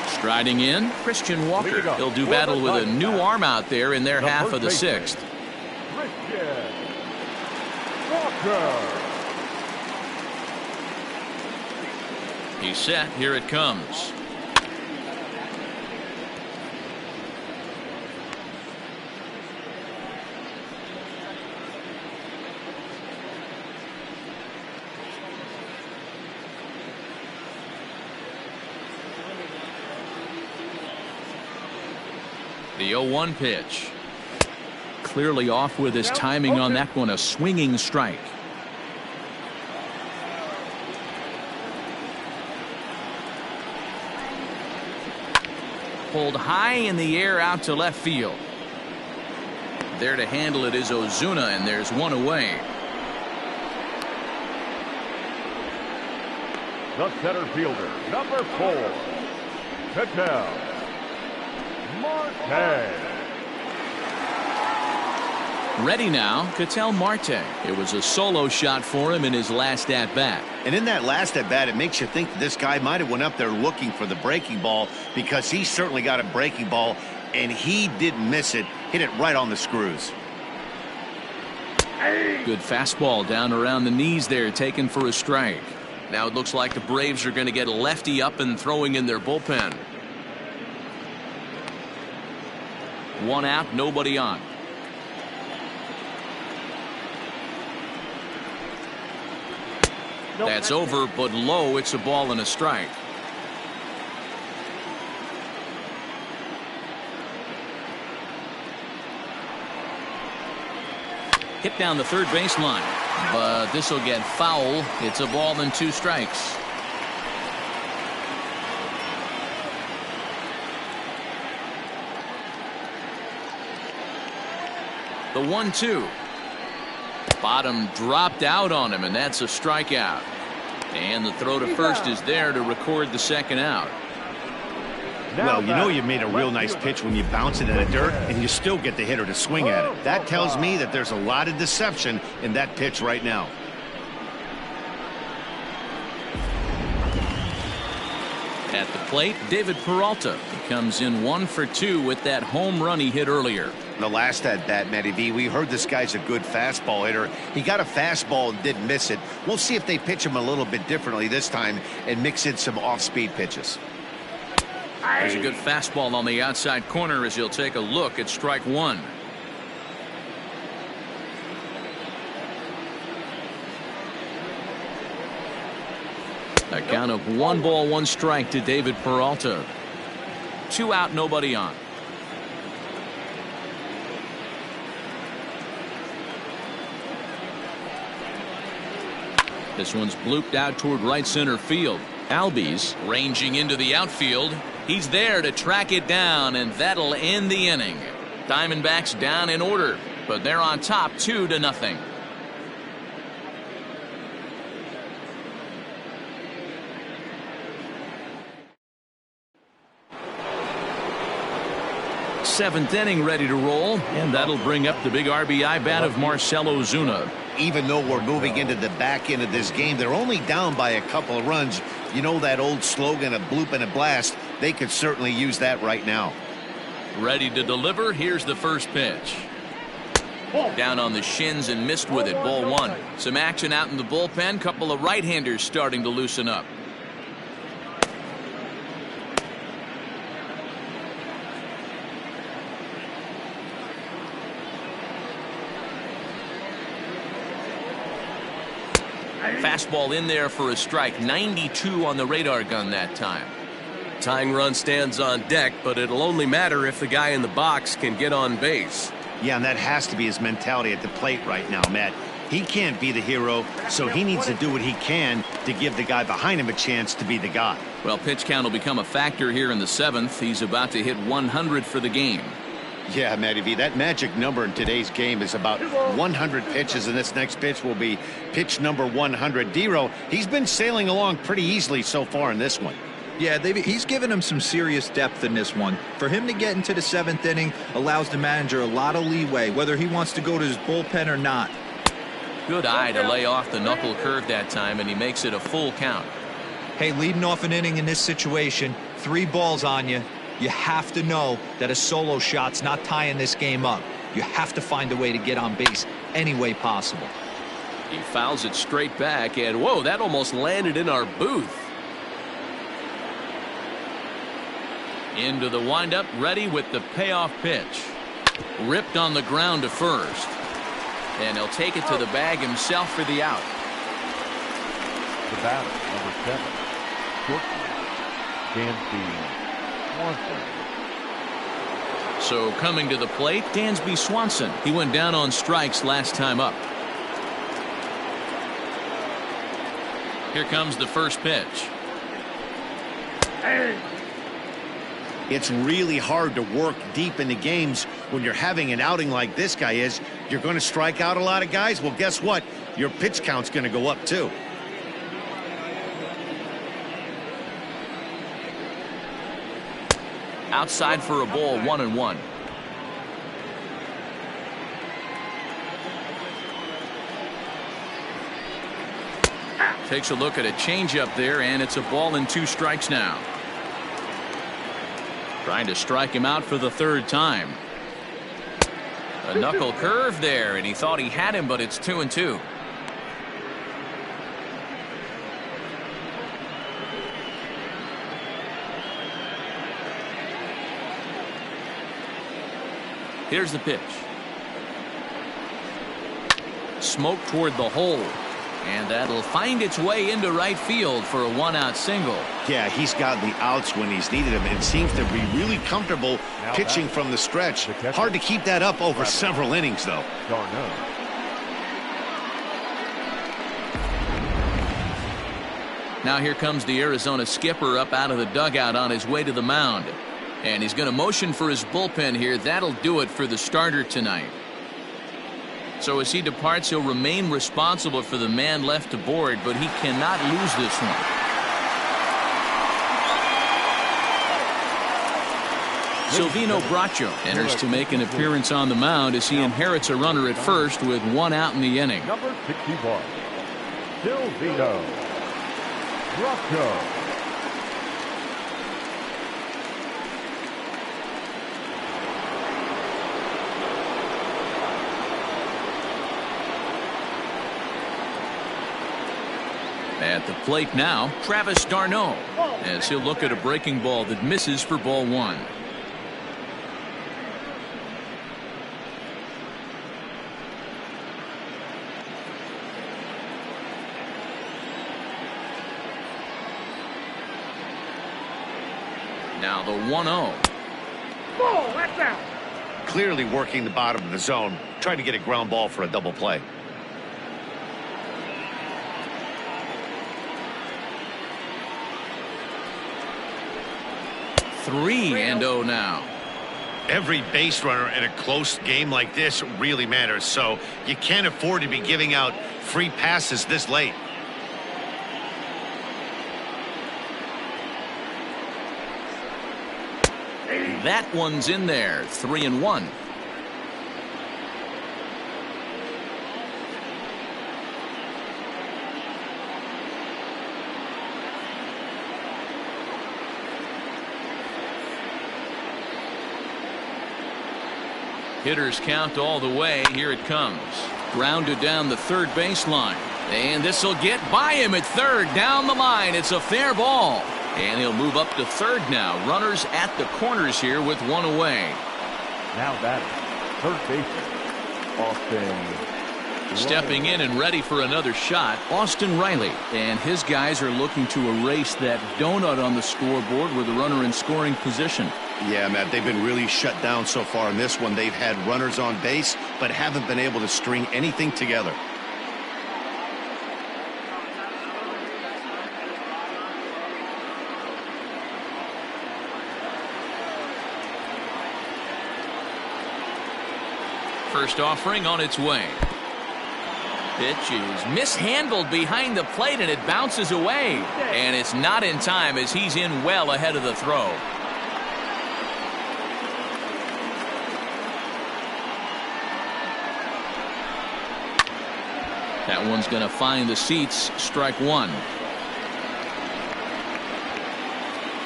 Striding in, Christian Walker. He'll do battle with a new arm out there in their half of the 6th. Christian Walker. He's set. Here it comes. The 0-1 pitch. Clearly off with his timing on that one. A swinging strike. Pulled high in the air out to left field. There to handle it is Ozuna, and there's one away. The center fielder, number 4, Ketel Marte. Ready now, Ketel Marte. It was a solo shot for him in his last at-bat. And in that last at-bat, it makes you think that this guy might have went up there looking for the breaking ball, because he certainly got a breaking ball, and he didn't miss it. Hit it right on the screws. Good fastball down around the knees there, taken for a strike. Now it looks like the Braves are going to get a lefty up and throwing in their bullpen. 1 out, nobody on. That's over, but low. It's a ball and a strike. Hit down the third baseline, but this will get foul. It's a ball and 2 strikes. The 1-2. Bottom dropped out on him, and that's a strikeout. And the throw to first is there to record the second out. Well, you know you made a real nice pitch when you bounce it in the dirt and you still get the hitter to swing at it. That tells me that there's a lot of deception in that pitch right now. At the plate, David Peralta. He comes in 1 for 2 with that home run he hit earlier. The last at bat, Matty V, we heard this guy's a good fastball hitter. He got a fastball and didn't miss it. We'll see if they pitch him a little bit differently this time and mix in some off-speed pitches. There's a good fastball on the outside corner as he'll take a look at strike one. A count of 1 ball, 1 strike to David Peralta. 2 out, nobody on. This one's blooped out toward right center field. Albies ranging into the outfield. He's there to track it down, and that'll end the inning. Diamondbacks down in order, but they're on top 2-0. Seventh inning ready to roll, and that'll bring up the big RBI bat of Marcell Ozuna. Even though we're moving into the back end of this game, they're only down by a couple of runs. You know that old slogan, a bloop and a blast. They could certainly use that right now. Ready to deliver. Here's the first pitch. Down on the shins and missed with it. Ball 1. Some action out in the bullpen. Couple of right-handers starting to loosen up. Fastball in there for a strike. 92 on the radar gun that time. Tying run stands on deck, but it'll only matter if the guy in the box can get on base. Yeah, and that has to be his mentality at the plate right now, Matt. He can't be the hero, so he needs to do what he can to give the guy behind him a chance to be the guy. Well, pitch count will become a factor here in the 7th. He's about to hit 100 for the game. Yeah, Matty V, that magic number in today's game is about 100 pitches, and this next pitch will be pitch number 100. D-Row, he's been sailing along pretty easily so far in this one. Yeah, he's given him some serious depth in this one. For him to get into the 7th inning allows the manager a lot of leeway, whether he wants to go to his bullpen or not. Good eye to lay off the knuckle curve that time, and he makes it a full count. Hey, leading off an inning in this situation, 3 balls on you. You have to know that a solo shot's not tying this game up. You have to find a way to get on base any way possible. He fouls it straight back, and whoa, that almost landed in our booth. Into the windup, ready with the payoff pitch. Ripped on the ground to first. And he'll take it to the bag himself for the out. The batter, number 7, shortstop, Dansby Swanson. So coming to the plate, Dansby Swanson. He went down on strikes last time up. Here comes the first pitch. It's really hard to work deep into games when you're having an outing like this guy is. You're going to strike out a lot of guys. Well, guess what? Your pitch count's going to go up too. Outside for a ball, 1-1. Takes a look at a changeup there, and it's a ball and 2 strikes now. Trying to strike him out for the 3rd time. A knuckle curve there, and he thought he had him, but it's 2-2. Here's the pitch. Smoke toward the hole. And that'll find its way into right field for a 1-out single. Yeah, he's gotten the outs when he's needed them and seems to be really comfortable pitching from the stretch. Hard to keep that up over several innings, though. Now here comes the Arizona skipper up out of the dugout on his way to the mound. And he's going to motion for his bullpen here. That'll do it for the starter tonight. So as he departs, he'll remain responsible for the man left to board, but he cannot lose this one. Silvino Bracho enters to make an appearance on the mound as he inherits a runner at first with one out in the inning. Number 61, Silvino Bracho. At the plate now, Travis d'Arnaud, as he'll look at a breaking ball that misses for ball one. Now the 1-0. Ball, that's out. Clearly working the bottom of the zone, trying to get a ground ball for a double play. Three and 0 now. Every base runner in a close game like this really matters, so you can't afford to be giving out free passes this late. That one's in there. 3-1. Hitters count all the way. Here it comes. Grounded down the third baseline. And this will get by him at third. Down the line. It's a fair ball. And he'll move up to third now. Runners at the corners here with one away. Now batting, third baseman, Austin. Stepping in and ready for another shot, Austin Riley. And his guys are looking to erase that donut on the scoreboard with a runner in scoring position. Yeah, Matt, they've been really shut down so far in this one. They've had runners on base, but haven't been able to string anything together. First offering on its way. Pitch is mishandled behind the plate and it bounces away. And it's not in time as he's in well ahead of the throw. That one's going to find the seats. Strike one.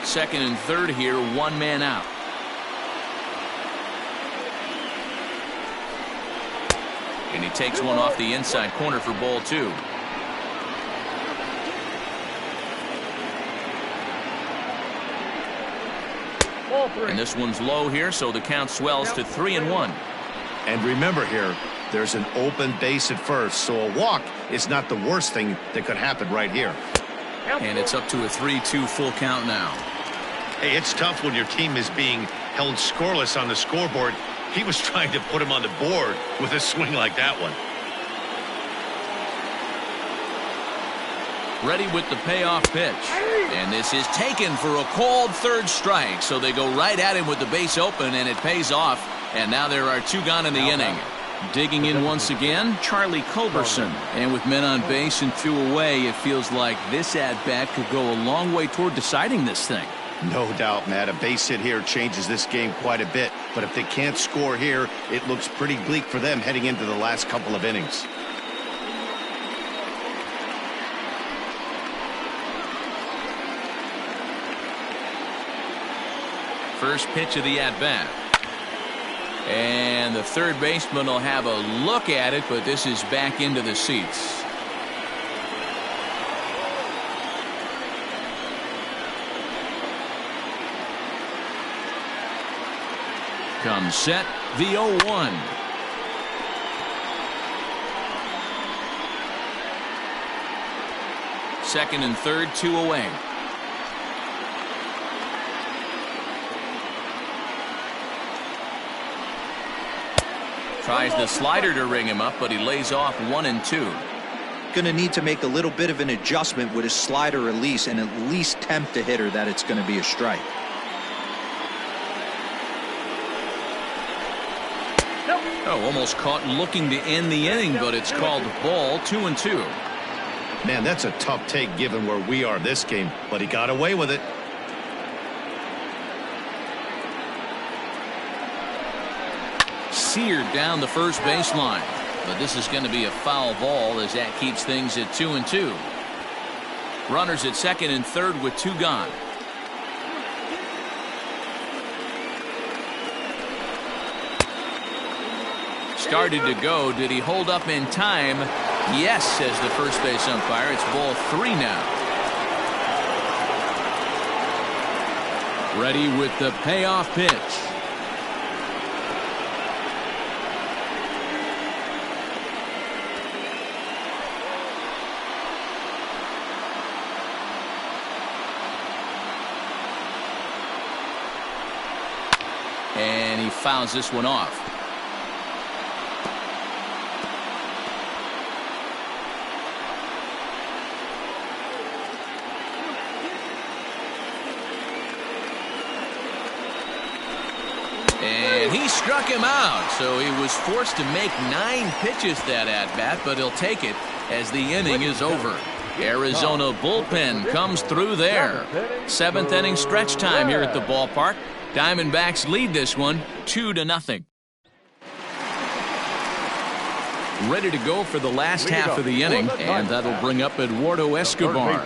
Second and third here, one man out. And he takes one off the inside corner for ball two. And this one's low here, so the count swells to 3-1. And remember here, there's an open base at first, so a walk is not the worst thing that could happen right here. And it's up to a 3-2 full count now. Hey, it's tough when your team is being held scoreless on the scoreboard. He was trying to put him on the board with a swing like that one. Ready with the payoff pitch. And this is taken for a called third strike. So they go right at him with the base open, and it pays off. And now there are two gone in the inning. Digging in once again, Charlie Culberson. And with men on base and two away, it feels like this at-bat could go a long way toward deciding this thing. No doubt, Matt. A base hit here changes this game quite a bit. But if they can't score here, it looks pretty bleak for them heading into the last couple of innings. First pitch of the at-bat. And the third baseman will have a look at it, but this is back into the seats. Comes set, the 0-1. Second and third, two away. Tries the slider to ring him up, but he lays off 1-2. Going to need to make a little bit of an adjustment with his slider release and at least tempt the hitter that it's going to be a strike. Oh, almost caught looking to end the inning, but it's called ball 2-2. Man, that's a tough take given where we are this game, but he got away with it. Seared down the first baseline, but this is going to be a foul ball as that keeps things at 2-2. Runners at second and third with 2 gone. Started to go. Did he hold up in time? Yes, says the first base umpire. It's ball 3 now. Ready with the payoff pitch. And he fouls this one off. And he struck him out, so he was forced to make 9 pitches that at-bat, but he'll take it as the inning is over. Arizona bullpen comes through there. 7th inning stretch time here at the ballpark. Diamondbacks lead this one 2-0. Ready to go for the last half of the inning, and that'll bring up Eduardo Escobar.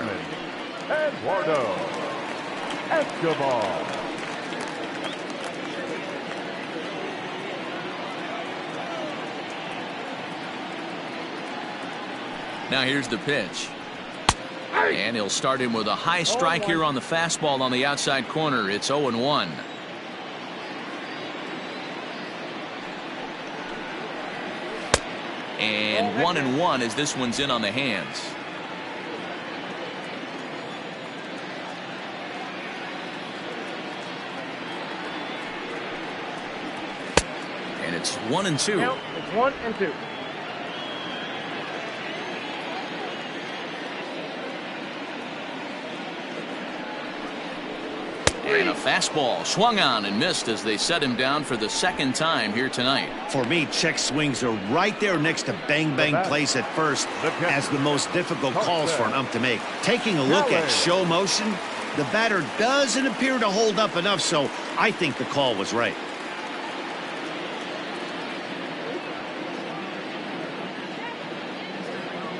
Eduardo Escobar. Now here's the pitch. And he'll start him with a high strike here on the fastball on the outside corner. It's 0-1. And 1-1 as this one's in on the hands. And it's 1-2. Now it's 1-2. And a fastball swung on and missed as they set him down for the second time here tonight. For me, check swings are right there next to bang plays at first as the most difficult calls for an ump to make. Taking a look at show motion, the batter doesn't appear to hold up enough, so I think the call was right.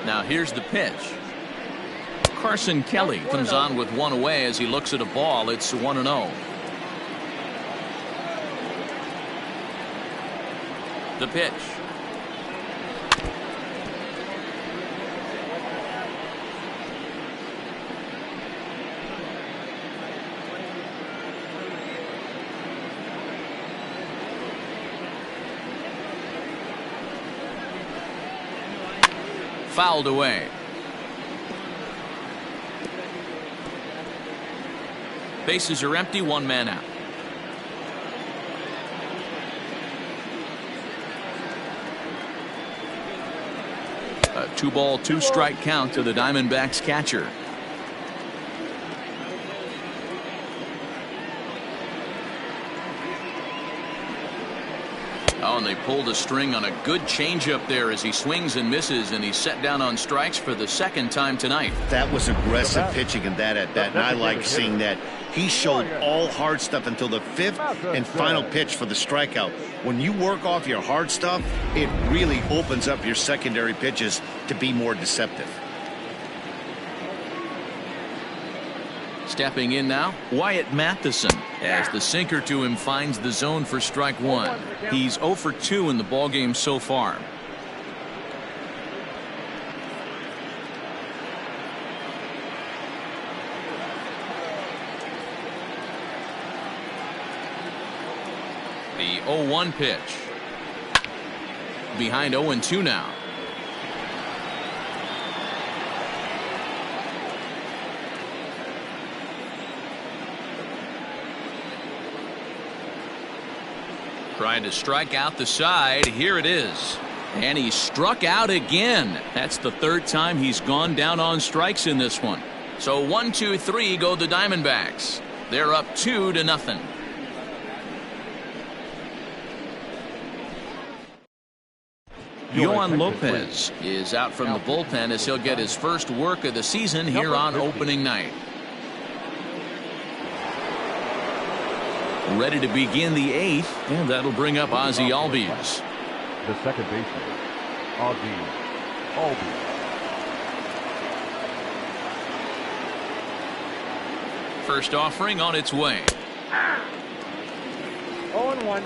Now here's the pitch. Carson Kelly comes on with one away as he looks at a ball. It's 1-0. The pitch. Fouled away. Bases are empty, 1 man out. A 2-ball, 2-strike count to the Diamondbacks catcher. Oh, and they pulled a string on a good changeup there as he swings and misses, and he's set down on strikes for the second time tonight. That was aggressive pitching in that at-bat, and I like seeing that. He showed all hard stuff until the 5th and final pitch for the strikeout. When you work off your hard stuff, it really opens up your secondary pitches to be more deceptive. Stepping in now, Wyatt Matheson, as the sinker to him finds the zone for strike 1. He's 0 for 2 in the ballgame so far. The 0-1 pitch. Behind 0-2 now. Trying to strike out the side. Here it is. And he struck out again. That's the 3rd time he's gone down on strikes in this one. So 1, 2, 3 go the Diamondbacks. They're up 2-0. Yohan Lopez is out from the bullpen as he'll get his first work of the season here on opening night. Ready to begin the 8th, and that'll bring up Ozzie Albies. The second baseman, Ozzie Albies. First offering on its way. 0-1.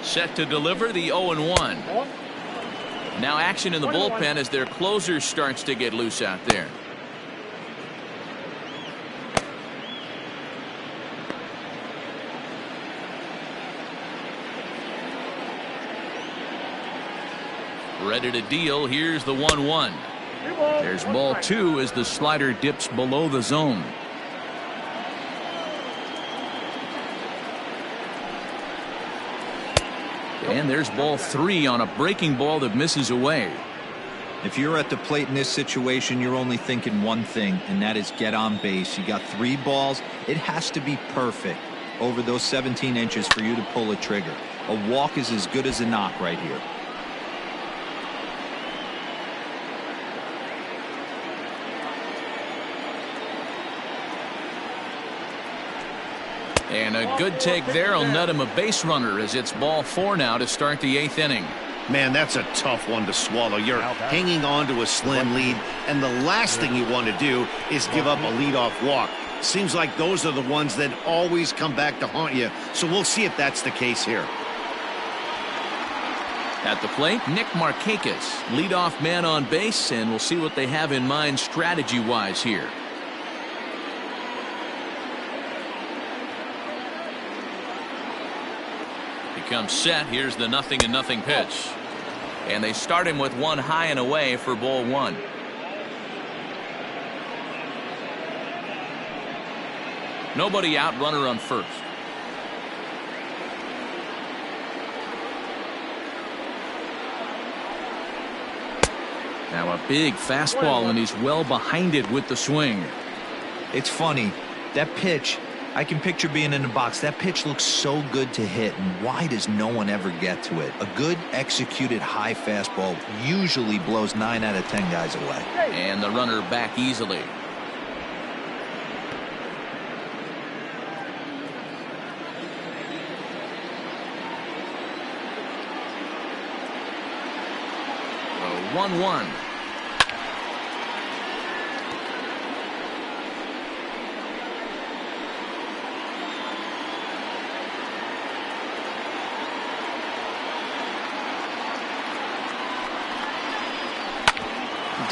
Set to deliver the 0-1. Now action in the bullpen as their closer starts to get loose out there. Ready to deal. Here's the 1-1. There's ball 2 as the slider dips below the zone. And there's ball 3 on a breaking ball that misses away. If you're at the plate in this situation, you're only thinking one thing, and that is get on base. You got 3 balls. It has to be perfect over those 17 inches for you to pull a trigger. A walk is as good as a knock right here. And a good take there will net him a base runner as it's ball 4 now to start the 8th inning. Man, that's a tough one to swallow. You're hanging on to a slim lead, and the last thing you want to do is give up a leadoff walk. Seems like those are the ones that always come back to haunt you, so we'll see if that's the case here. At the plate, Nick Markakis, leadoff man on base, and we'll see what they have in mind strategy-wise here. Comes set. Here's the 0-0 pitch, and they start him with 1 high and away for ball 1. Nobody out, runner on first. Now a big fastball, and he's well behind it with the swing. It's funny, that pitch, I can picture being in the box. That pitch looks so good to hit, and why does no one ever get to it? A good executed high fastball usually blows 9 out of 10 guys away. And the runner back easily. The 1-1.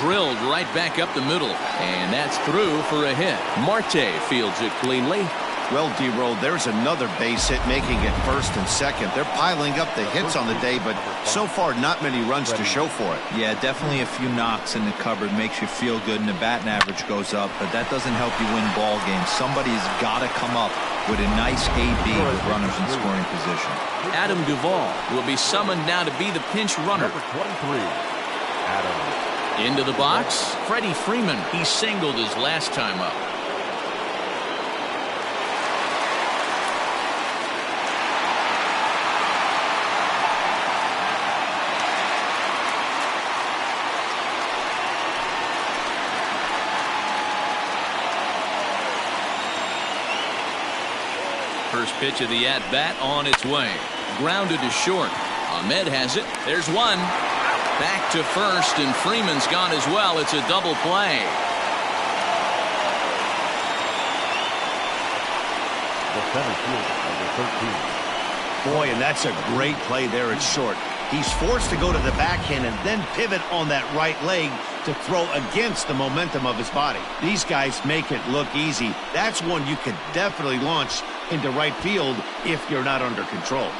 Drilled right back up the middle, and that's through for a hit. Marte fields it cleanly. Well, D-Roll, there's another base hit, making it first and second. They're piling up the hits on the day, but so far not many runs to show for it. Yeah, definitely a few knocks in the cupboard makes you feel good, and the batting average goes up, but that doesn't help you win ball games. Somebody's got to come up with a nice AB with runners in scoring position. Adam Duvall will be summoned now to be the pinch runner. Number 23, Adam. Into the box, Freddie Freeman. He singled his last time up. First pitch of the at-bat on its way. Grounded to short. Ahmed has it. There's one. Back to first, and Freeman's gone as well. It's a double play. The center fielder, number 13. Boy, and that's a great play there at short. He's forced to go to the backhand and then pivot on that right leg to throw against the momentum of his body. These guys make it look easy. That's one you could definitely launch into right field if you're not under control.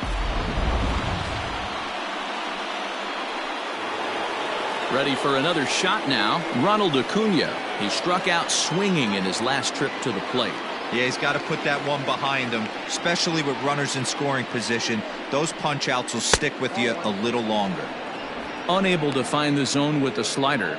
Ready for another shot now. Ronald Acuna. He struck out swinging in his last trip to the plate. Yeah, he's got to put that one behind him, especially with runners in scoring position. Those punch outs will stick with you a little longer. Unable to find the zone with the slider.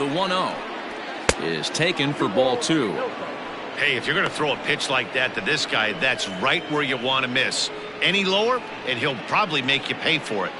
The 1-0 is taken for ball 2. Hey, if you're going to throw a pitch like that to this guy, that's right where you want to miss. Any lower, and he'll probably make you pay for it.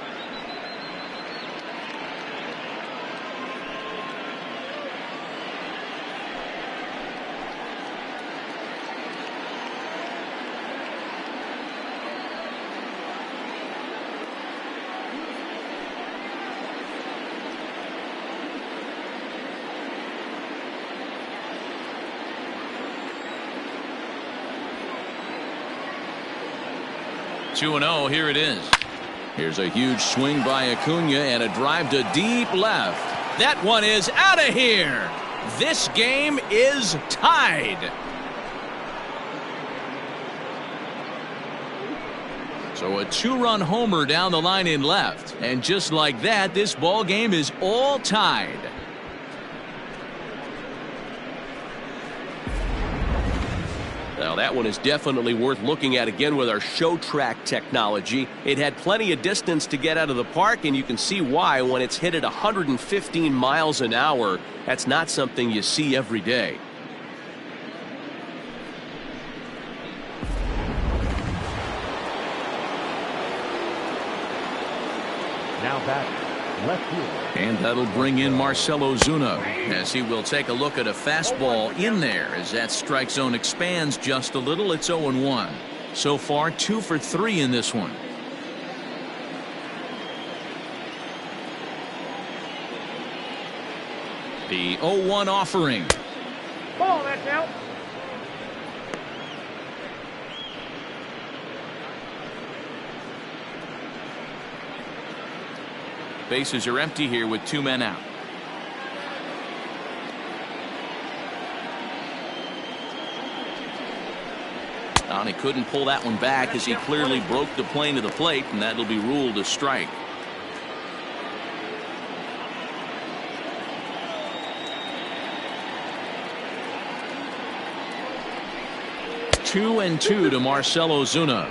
Two and 0, here it is. Here's a huge swing by Acuna and a drive to deep left. That one is out of here. This game is tied. So a 2-run homer down the line in left. And just like that, this ball game is all tied. Now that one is definitely worth looking at again with our show track technology. It had plenty of distance to get out of the park, and you can see why when it's hit at 115 miles an hour. That's not something you see every day. Now batting, left field. And that'll bring in Marcell Ozuna as he will take a look at a fastball in there as that strike zone expands just a little. It's 0-1. So far 2 for 3 in this one. The 0-1 offering. Ball, that's out. Bases are empty here with 2 men out. And he couldn't pull that one back as he clearly broke the plane of the plate, and that'll be ruled a strike. Two and 2 to Marcell Ozuna.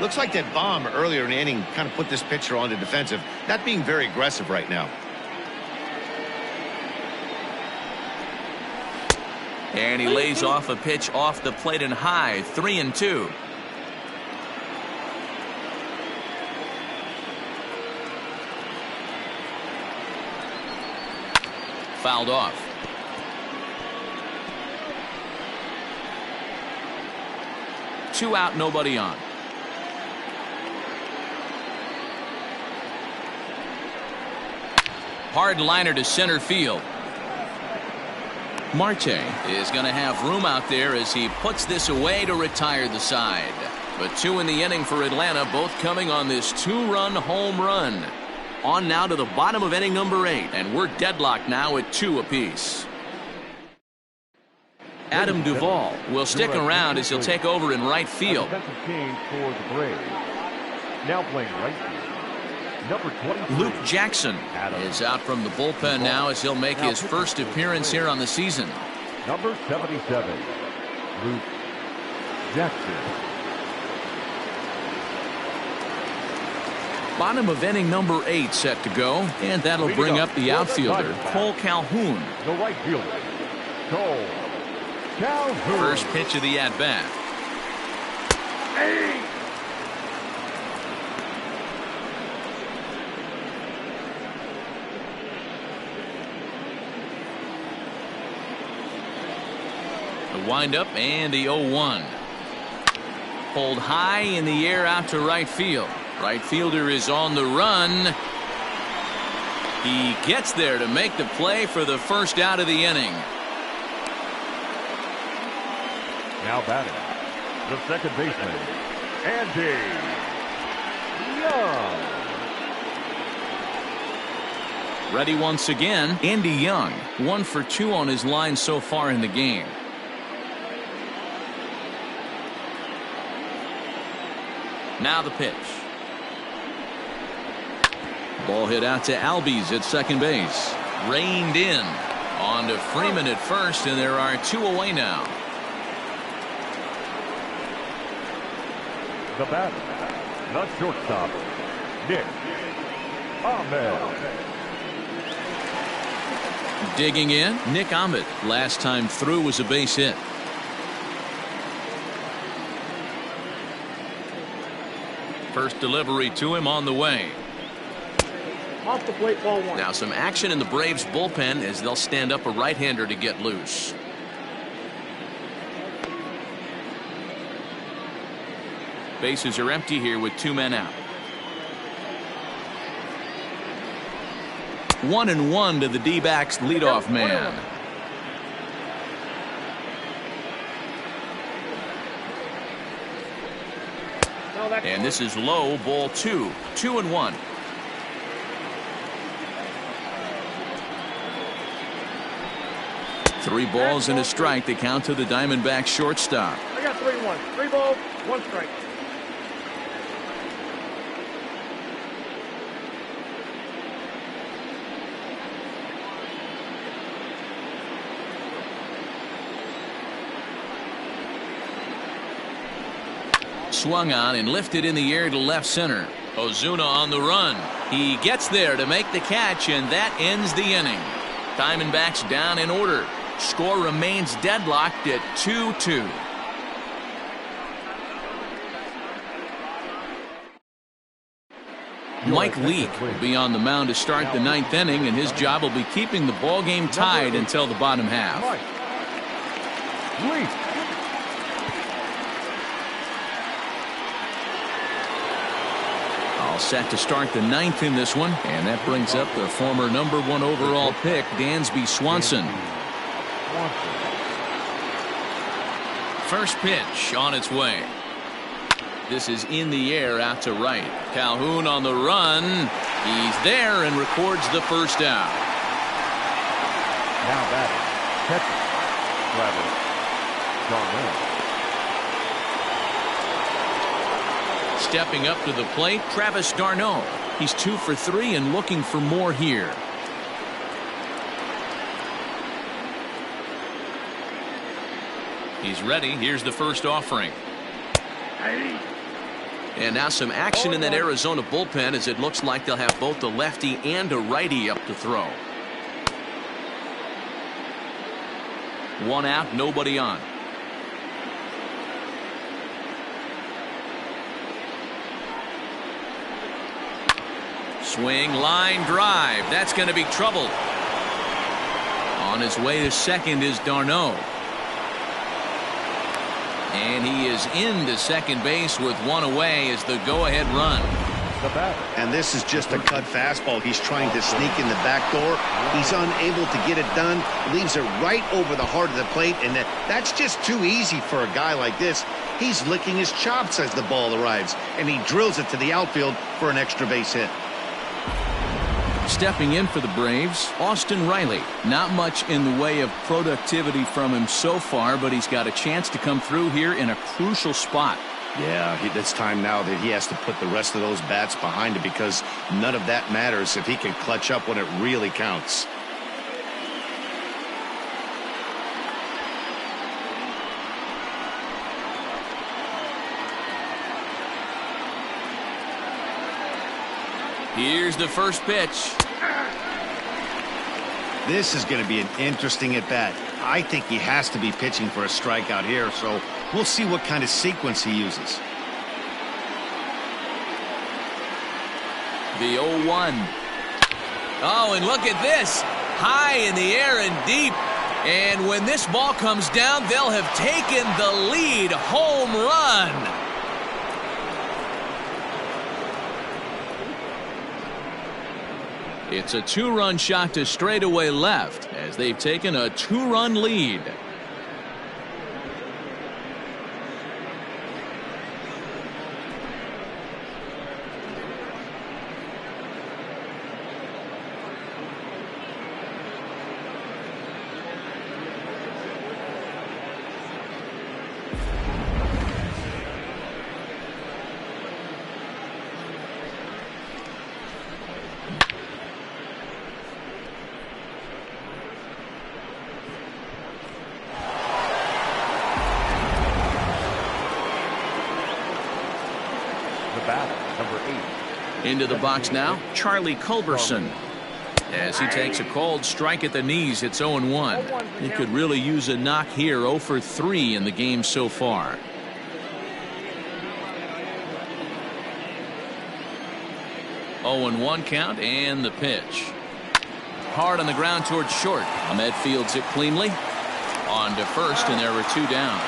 Looks like that bomb earlier in the inning kind of put this pitcher on the defensive, not being very aggressive right now. And he lays off a pitch off the plate and high. 3 and 2. Fouled off. Two out, nobody on. Hard liner to center field. Marte is going to have room out there as he puts this away to retire the side. But 2 in the inning for Atlanta, both coming on this 2-run home run. On now to the bottom of inning number 8, and we're deadlocked now at 2 apiece. Adam Duvall will stick around as he'll take over in right field. Defensive change for the Braves. Now playing right field. Number 23. Luke Jackson is out from the bullpen now as he'll make his first appearance here on the season. Number 77, Luke Jackson. Bottom of inning number 8 set to go, and that'll bring up the outfielder, Cole Calhoun. The right fielder, Cole Calhoun. First pitch of the at-bat. Hey! The windup and the 0-1. Pulled high in the air out to right field. Right fielder is on the run. He gets there to make the play for the first out of the inning. Now batting, the second baseman, Andy Young. Ready once again, Andy Young. 1 for 2 on his line so far in the game. Now the pitch. Ball hit out to Albies at second base. Reined in. On to Freeman at first, and there are 2 away now. The batter, the shortstop, Nick Ahmed. Digging in, Nick Ahmed. Last time through was a base hit. First delivery to him on the way. Off the plate, ball one. Now some action in the Braves bullpen as they'll stand up a right-hander to get loose. Bases are empty here with 2 men out. 1-1 to the D-backs leadoff man. And this is low, ball 2. 2-1. Three balls and a strike. They count to the Diamondbacks shortstop. I got 3-1. 3 balls, 1 strike. Swung on and lifted in the air to left center. Ozuna on the run. He gets there to make the catch, and that ends the inning. Diamondbacks down in order. Score remains deadlocked at 2-2. Mike Leake will be on the mound to start the 9th inning, and his job will be keeping the ball game tied until the bottom half. Leake. All set to start the 9th in this one, and that brings up the former #1 overall pick, Dansby Swanson. First pitch on its way. This is in the air out to right. Calhoun on the run. He's there and records the first out. Now batting, catcher, Travis Darnell. Stepping up to the plate, Travis d'Arnaud. He's 2 for 3 and looking for more here. He's ready. Here's the first offering. And now some action in that Arizona bullpen as it looks like they'll have both a lefty and a righty up to throw. 1 out, nobody on. Swing, line drive. That's going to be trouble. On his way to second is d'Arnaud. And he is into second base with 1 away as the go-ahead run. And this is just a cut fastball. He's trying to sneak in the back door. He's unable to get it done. Leaves it right over the heart of the plate, and that's just too easy for a guy like this. He's licking his chops as the ball arrives, and he drills it to the outfield for an extra base hit. Stepping in for the Braves, Austin Riley. Not much in the way of productivity from him so far, but he's got a chance to come through here in a crucial spot. Yeah, it's time now that he has to put the rest of those bats behind it, because none of that matters if he can clutch up when it really counts. Here's the first pitch. This is going to be an interesting at-bat. I think he has to be pitching for a strikeout here, so we'll see what kind of sequence he uses. The 0-1. Oh, and look at this. High in the air and deep. And when this ball comes down, they'll have taken the lead. Home run. It's a 2-run shot to straightaway left as they've taken a 2-run lead. The batter, number 8. Into the box now, Charlie Culberson. As he takes a cold strike at the knees, it's 0-1. He could really use a knock here. 0 for 3 in the game so far. Oh, 0-1 count, and the pitch. Hard on the ground towards short. Ahmed fields it cleanly. On to first, and there were 2 down.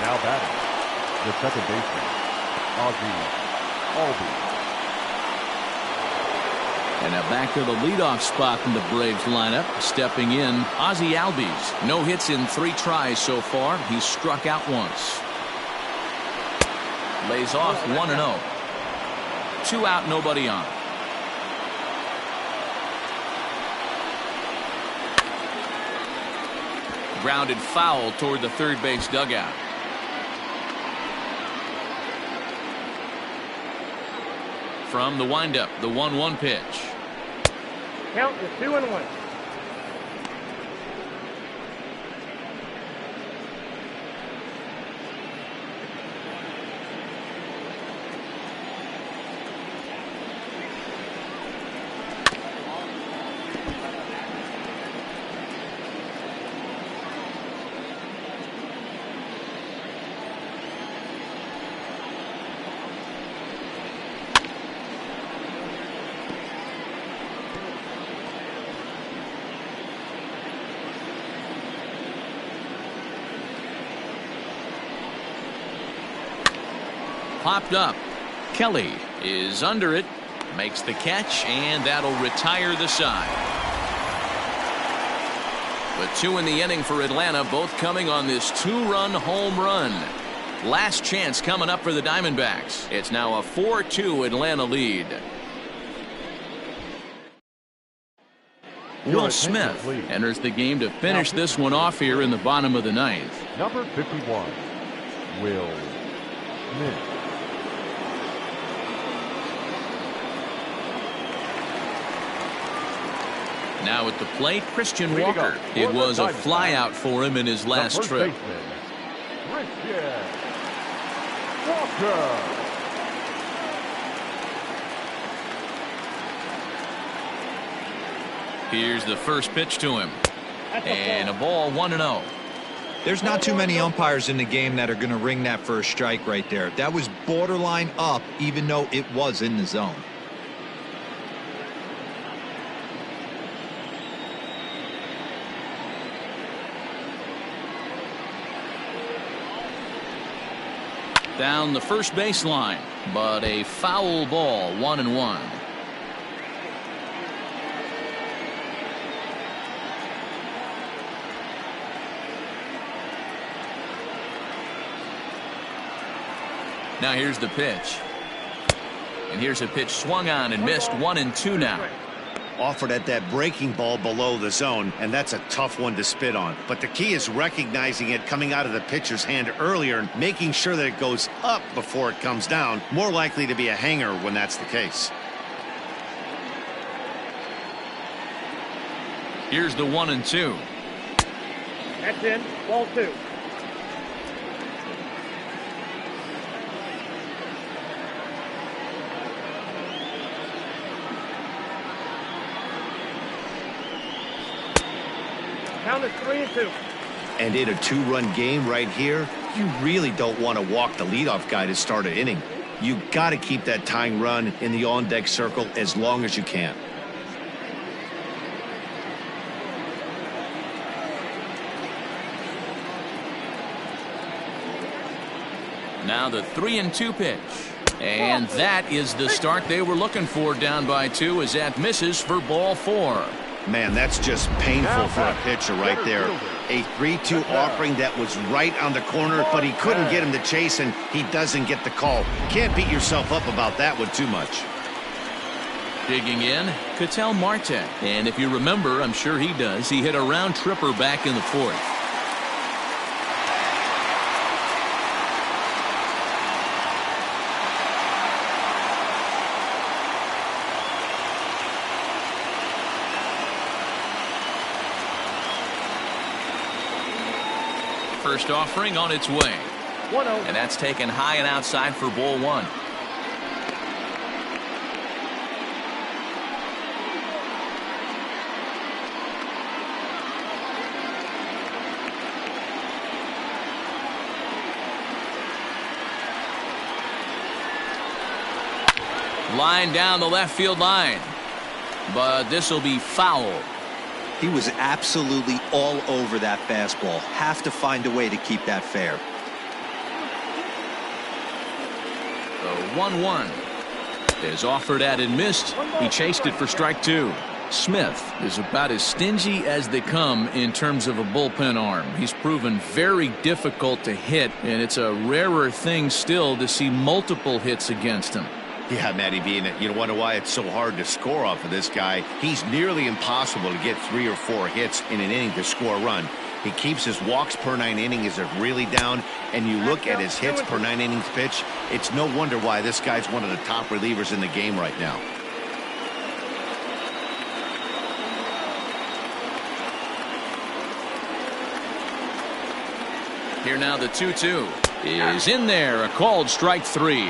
Now batting, the second baseman, Ozzie. And now back to the leadoff spot in the Braves lineup. Stepping in, Ozzie Albies. No hits in 3 tries so far. He's struck out once. Lays off 1-0. 2 out, nobody on. Grounded foul toward the third base dugout. From the windup, the 1-1 pitch. Count is 2-1. Popped up. Kelly is under it, makes the catch, and that'll retire the side. With 2 in the inning for Atlanta, both coming on this 2-run home run. Last chance coming up for the Diamondbacks. It's now a 4-2 Atlanta lead. Will Smith enters the game to finish this one off here in the bottom of the 9th. Number 51, Will Smith. Now at the plate, Christian Walker. It was a flyout for him in his last trip. Christian Walker. Here's the first pitch to him. And a ball, 1-0. There's not too many umpires in the game that are going to ring that first strike right there. That was borderline up, even though it was in the zone. Down the first baseline, but a foul ball, 1-1. Now here's the pitch. And here's a pitch swung on and missed. 1-2 now. Offered at that breaking ball below the zone, and that's a tough one to spit on. But the key is recognizing it coming out of the pitcher's hand earlier and making sure that it goes up before it comes down. More likely to be a hanger when that's the case. Here's the 1-2. That's in. Ball 2. Count is 3-2. And in a 2-run game right here, you really don't want to walk the leadoff guy to start an inning. You got to keep that tying run in the on-deck circle as long as you can. Now the 3-2 pitch. And that is the start they were looking for, down by 2, as that misses for ball 4. Man, that's just painful for a pitcher right there. A 3-2 offering that was right on the corner, but he couldn't get him to chase, and he doesn't get the call. Can't beat yourself up about that one too much. Digging in, Ketel Marte. And if you remember, I'm sure he does, he hit a round tripper back in the 4th. First offering on its way. 1-0. And that's taken high and outside for ball 1. Line down the left field line. But this will be foul. He was absolutely all over that fastball. Have to find a way to keep that fair. The 1-1 is offered at and missed. He chased it for strike 2. Smith is about as stingy as they come in terms of a bullpen arm. He's proven very difficult to hit, and it's a rarer thing still to see multiple hits against him. Yeah, Matty B, and you wonder why it's so hard to score off of this guy. He's nearly impossible to get 3 or 4 hits in an inning to score a run. He keeps his walks per 9 innings is really down, and you look at his hits per 9 innings pitch, it's no wonder why this guy's one of the top relievers in the game right now. Here now the 2-2 is in there, a called strike 3.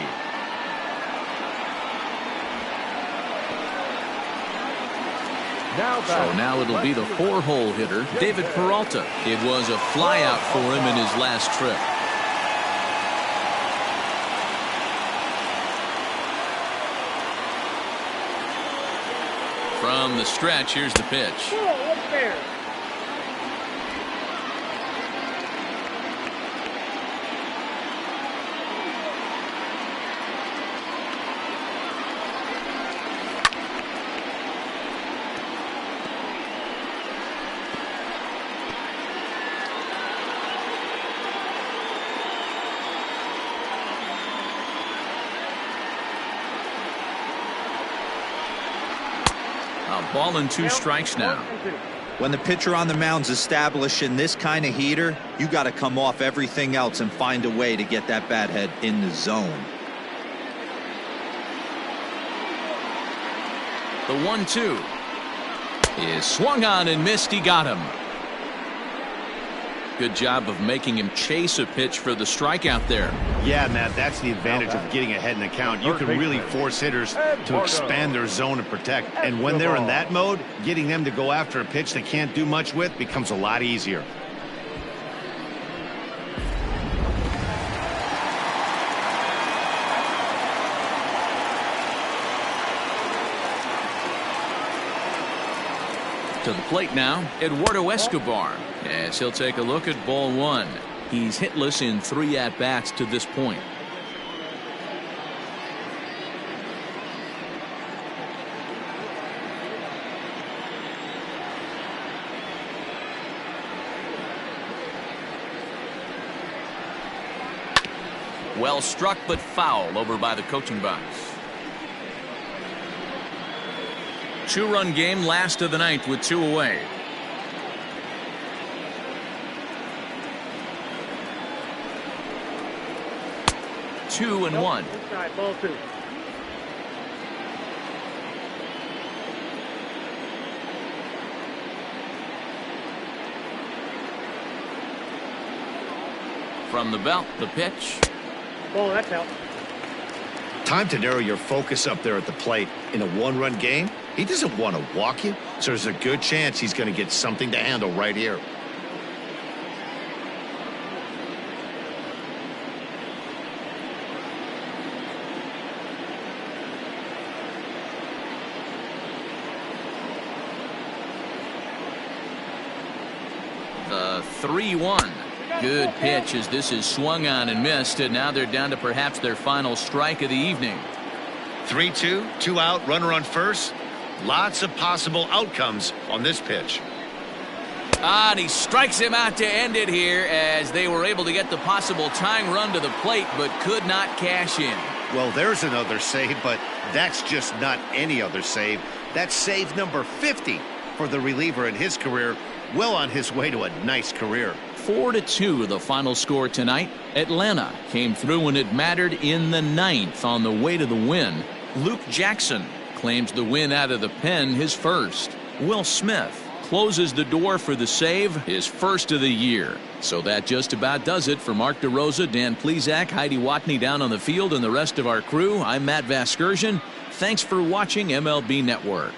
So now it'll be the 4-hole hitter, David Peralta. It was a flyout for him in his last trip. From the stretch, here's the pitch. Ball and 2 strikes now. When the pitcher on the mound's establishing this kind of heater, you got to come off everything else and find a way to get that bat head in the zone. The 1-2 is swung on and missed. He got him. Good job of making him chase a pitch for the strikeout there. Yeah, Matt, that's the advantage of getting ahead in the count. You can really force hitters to expand their zone and protect. And when they're in that mode, getting them to go after a pitch they can't do much with becomes a lot easier. To the plate now, Eduardo Escobar, as he'll take a look at ball 1. He's hitless in 3 at-bats to this point. Well struck, but foul over by the coaching box. 2-run game, last of the 9th with 2 away. Two and one. Inside, ball 2. From the belt, the pitch. Ball, that's out. Time to narrow your focus up there at the plate. In a 1-run game, he doesn't want to walk you, so there's a good chance he's going to get something to handle right here. The 3-1. Good pitch as this is swung on and missed, and now they're down to perhaps their final strike of the evening. 3-2, 2 out, runner on first. Lots of possible outcomes on this pitch. And he strikes him out to end it here as they were able to get the possible tying run to the plate but could not cash in. Well, there's another save, but that's just not any other save. That's save number 50 for the reliever in his career. Well on his way to a nice career. 4-2 the final score tonight. Atlanta came through when it mattered in the 9th on the way to the win. Luke Jackson claims the win out of the pen, his first. Will Smith closes the door for the save, his first of the year. So that just about does it for Mark DeRosa, Dan Plesac, Heidi Watney down on the field, and the rest of our crew. I'm Matt Vasgersian. Thanks for watching MLB Network.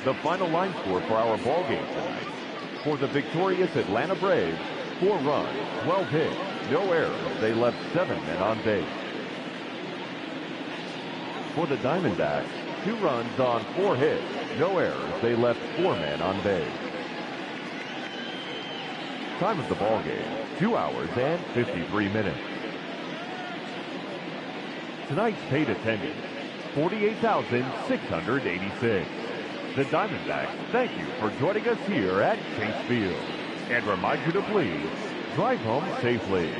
The final line score for our ball game tonight. For the victorious Atlanta Braves, 4 runs, 12 hits, no errors. They left 7 men on base. For the Diamondbacks, 2 runs on 4 hits, no errors. They left 4 men on base. Time of the ball game, 2 hours and 53 minutes. Tonight's paid attendance, 48,686. The Diamondbacks thank you for joining us here at Chase Field and remind you to please drive home safely.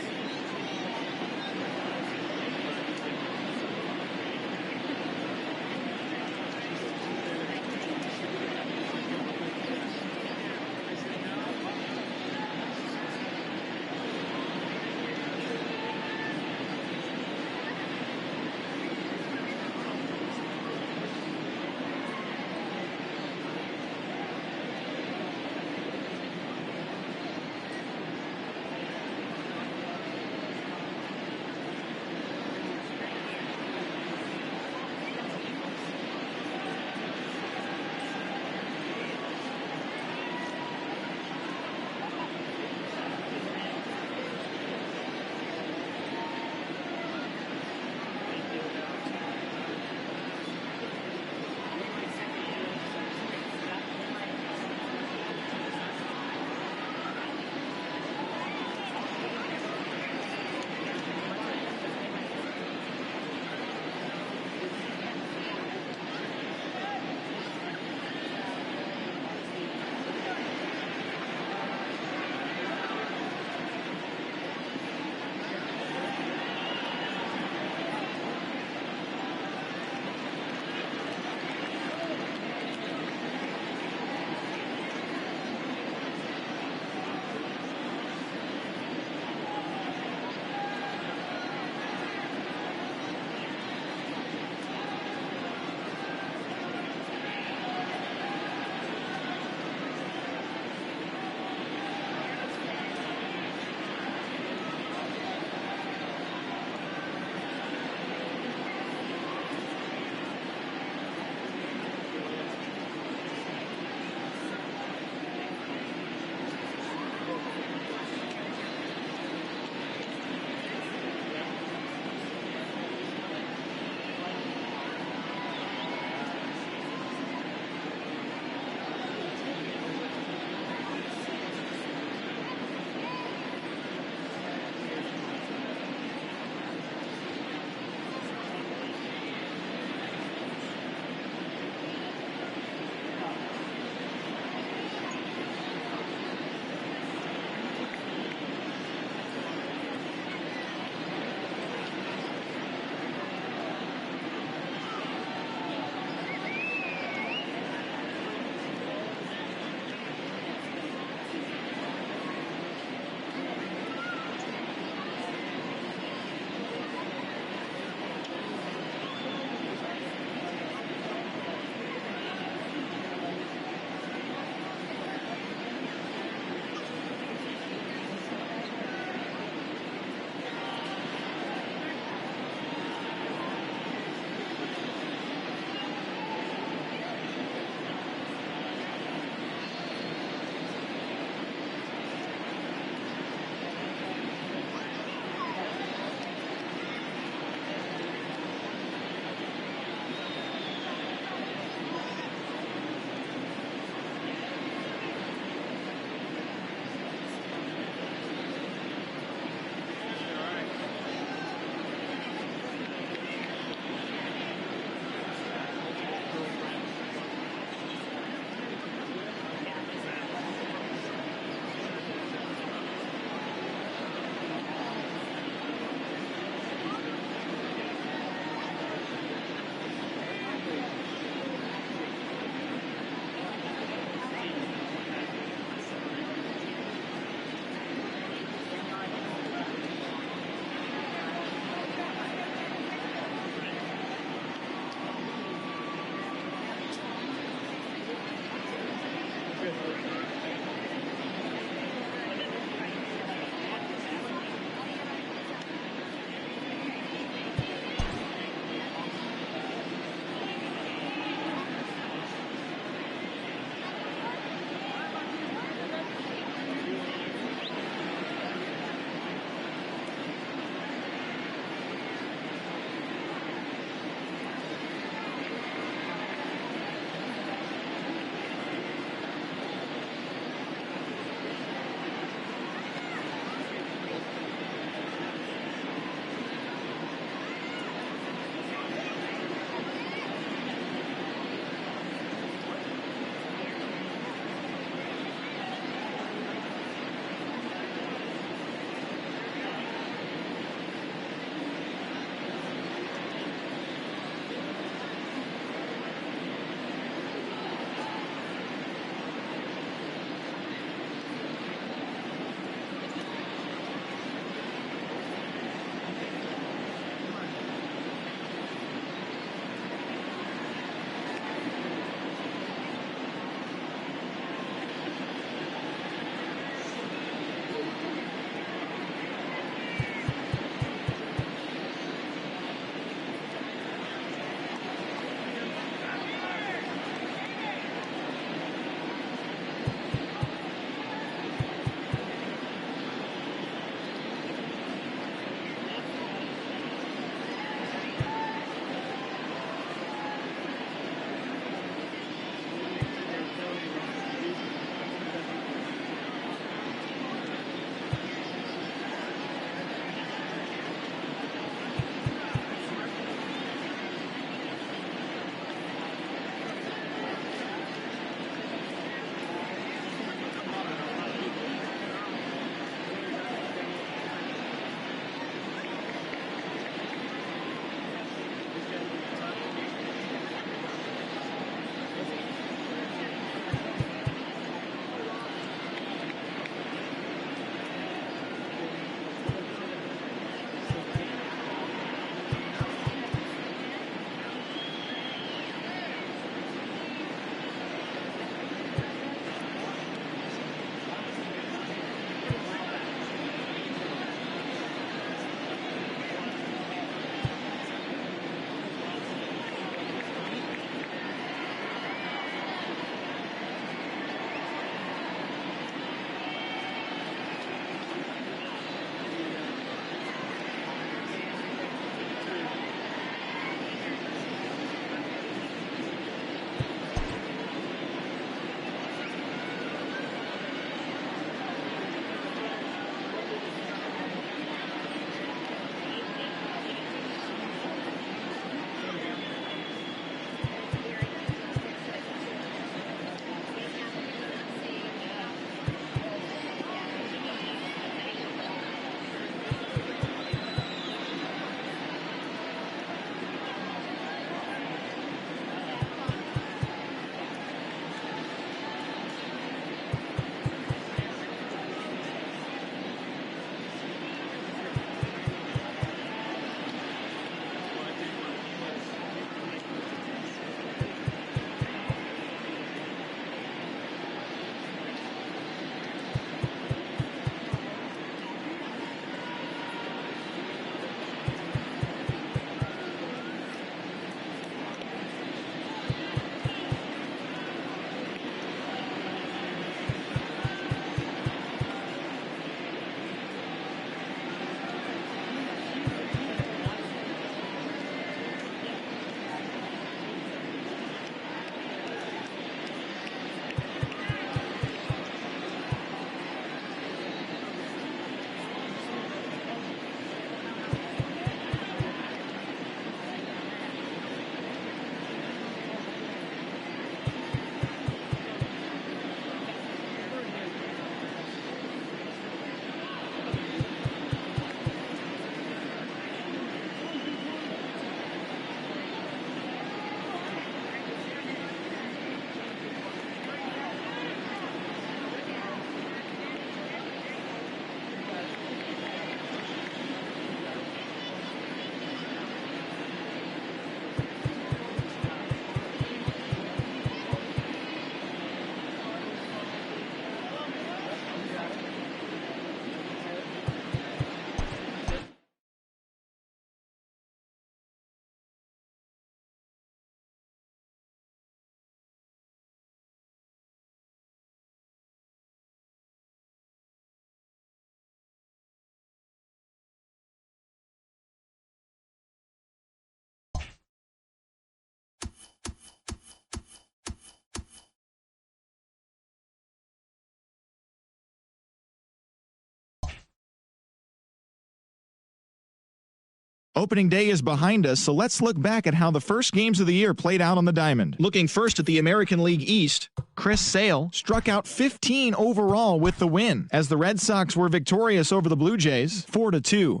Opening day is behind us, so let's look back at how the first games of the year played out on the diamond. Looking first at the American League East, Chris Sale struck out 15 overall with the win, as the Red Sox were victorious over the Blue Jays 4-2.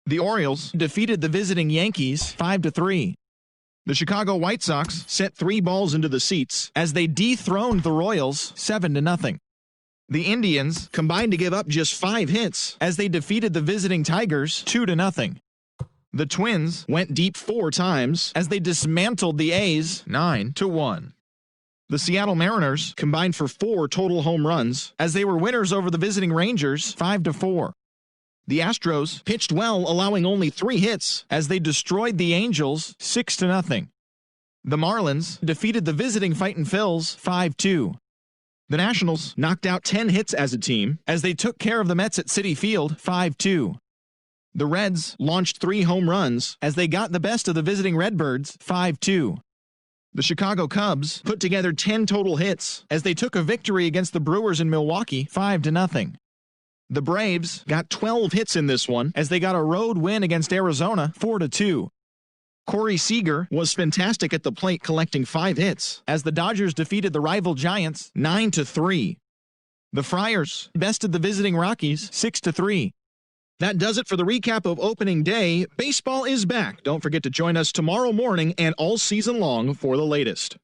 The Orioles defeated the visiting Yankees 5-3. The Chicago White Sox sent 3 balls into the seats as they dethroned the Royals 7-0. The Indians combined to give up just 5 hits as they defeated the visiting Tigers 2-0. The Twins went deep 4 times as they dismantled the A's 9-1. The Seattle Mariners combined for 4 total home runs as they were winners over the visiting Rangers 5-4. The Astros pitched well, allowing only 3 hits as they destroyed the Angels 6-0. The Marlins defeated the visiting Fightin' Phils 5-2. The Nationals knocked out 10 hits as a team as they took care of the Mets at Citi Field 5-2. The Reds launched 3 home runs as they got the best of the visiting Redbirds 5-2. The Chicago Cubs put together 10 total hits as they took a victory against the Brewers in Milwaukee 5-0. The Braves got 12 hits in this one as they got a road win against Arizona 4-2. Corey Seager was fantastic at the plate, collecting 5 hits as the Dodgers defeated the rival Giants 9-3. The Friars bested the visiting Rockies 6-3. That does it for the recap of opening day. Baseball is back. Don't forget to join us tomorrow morning and all season long for the latest.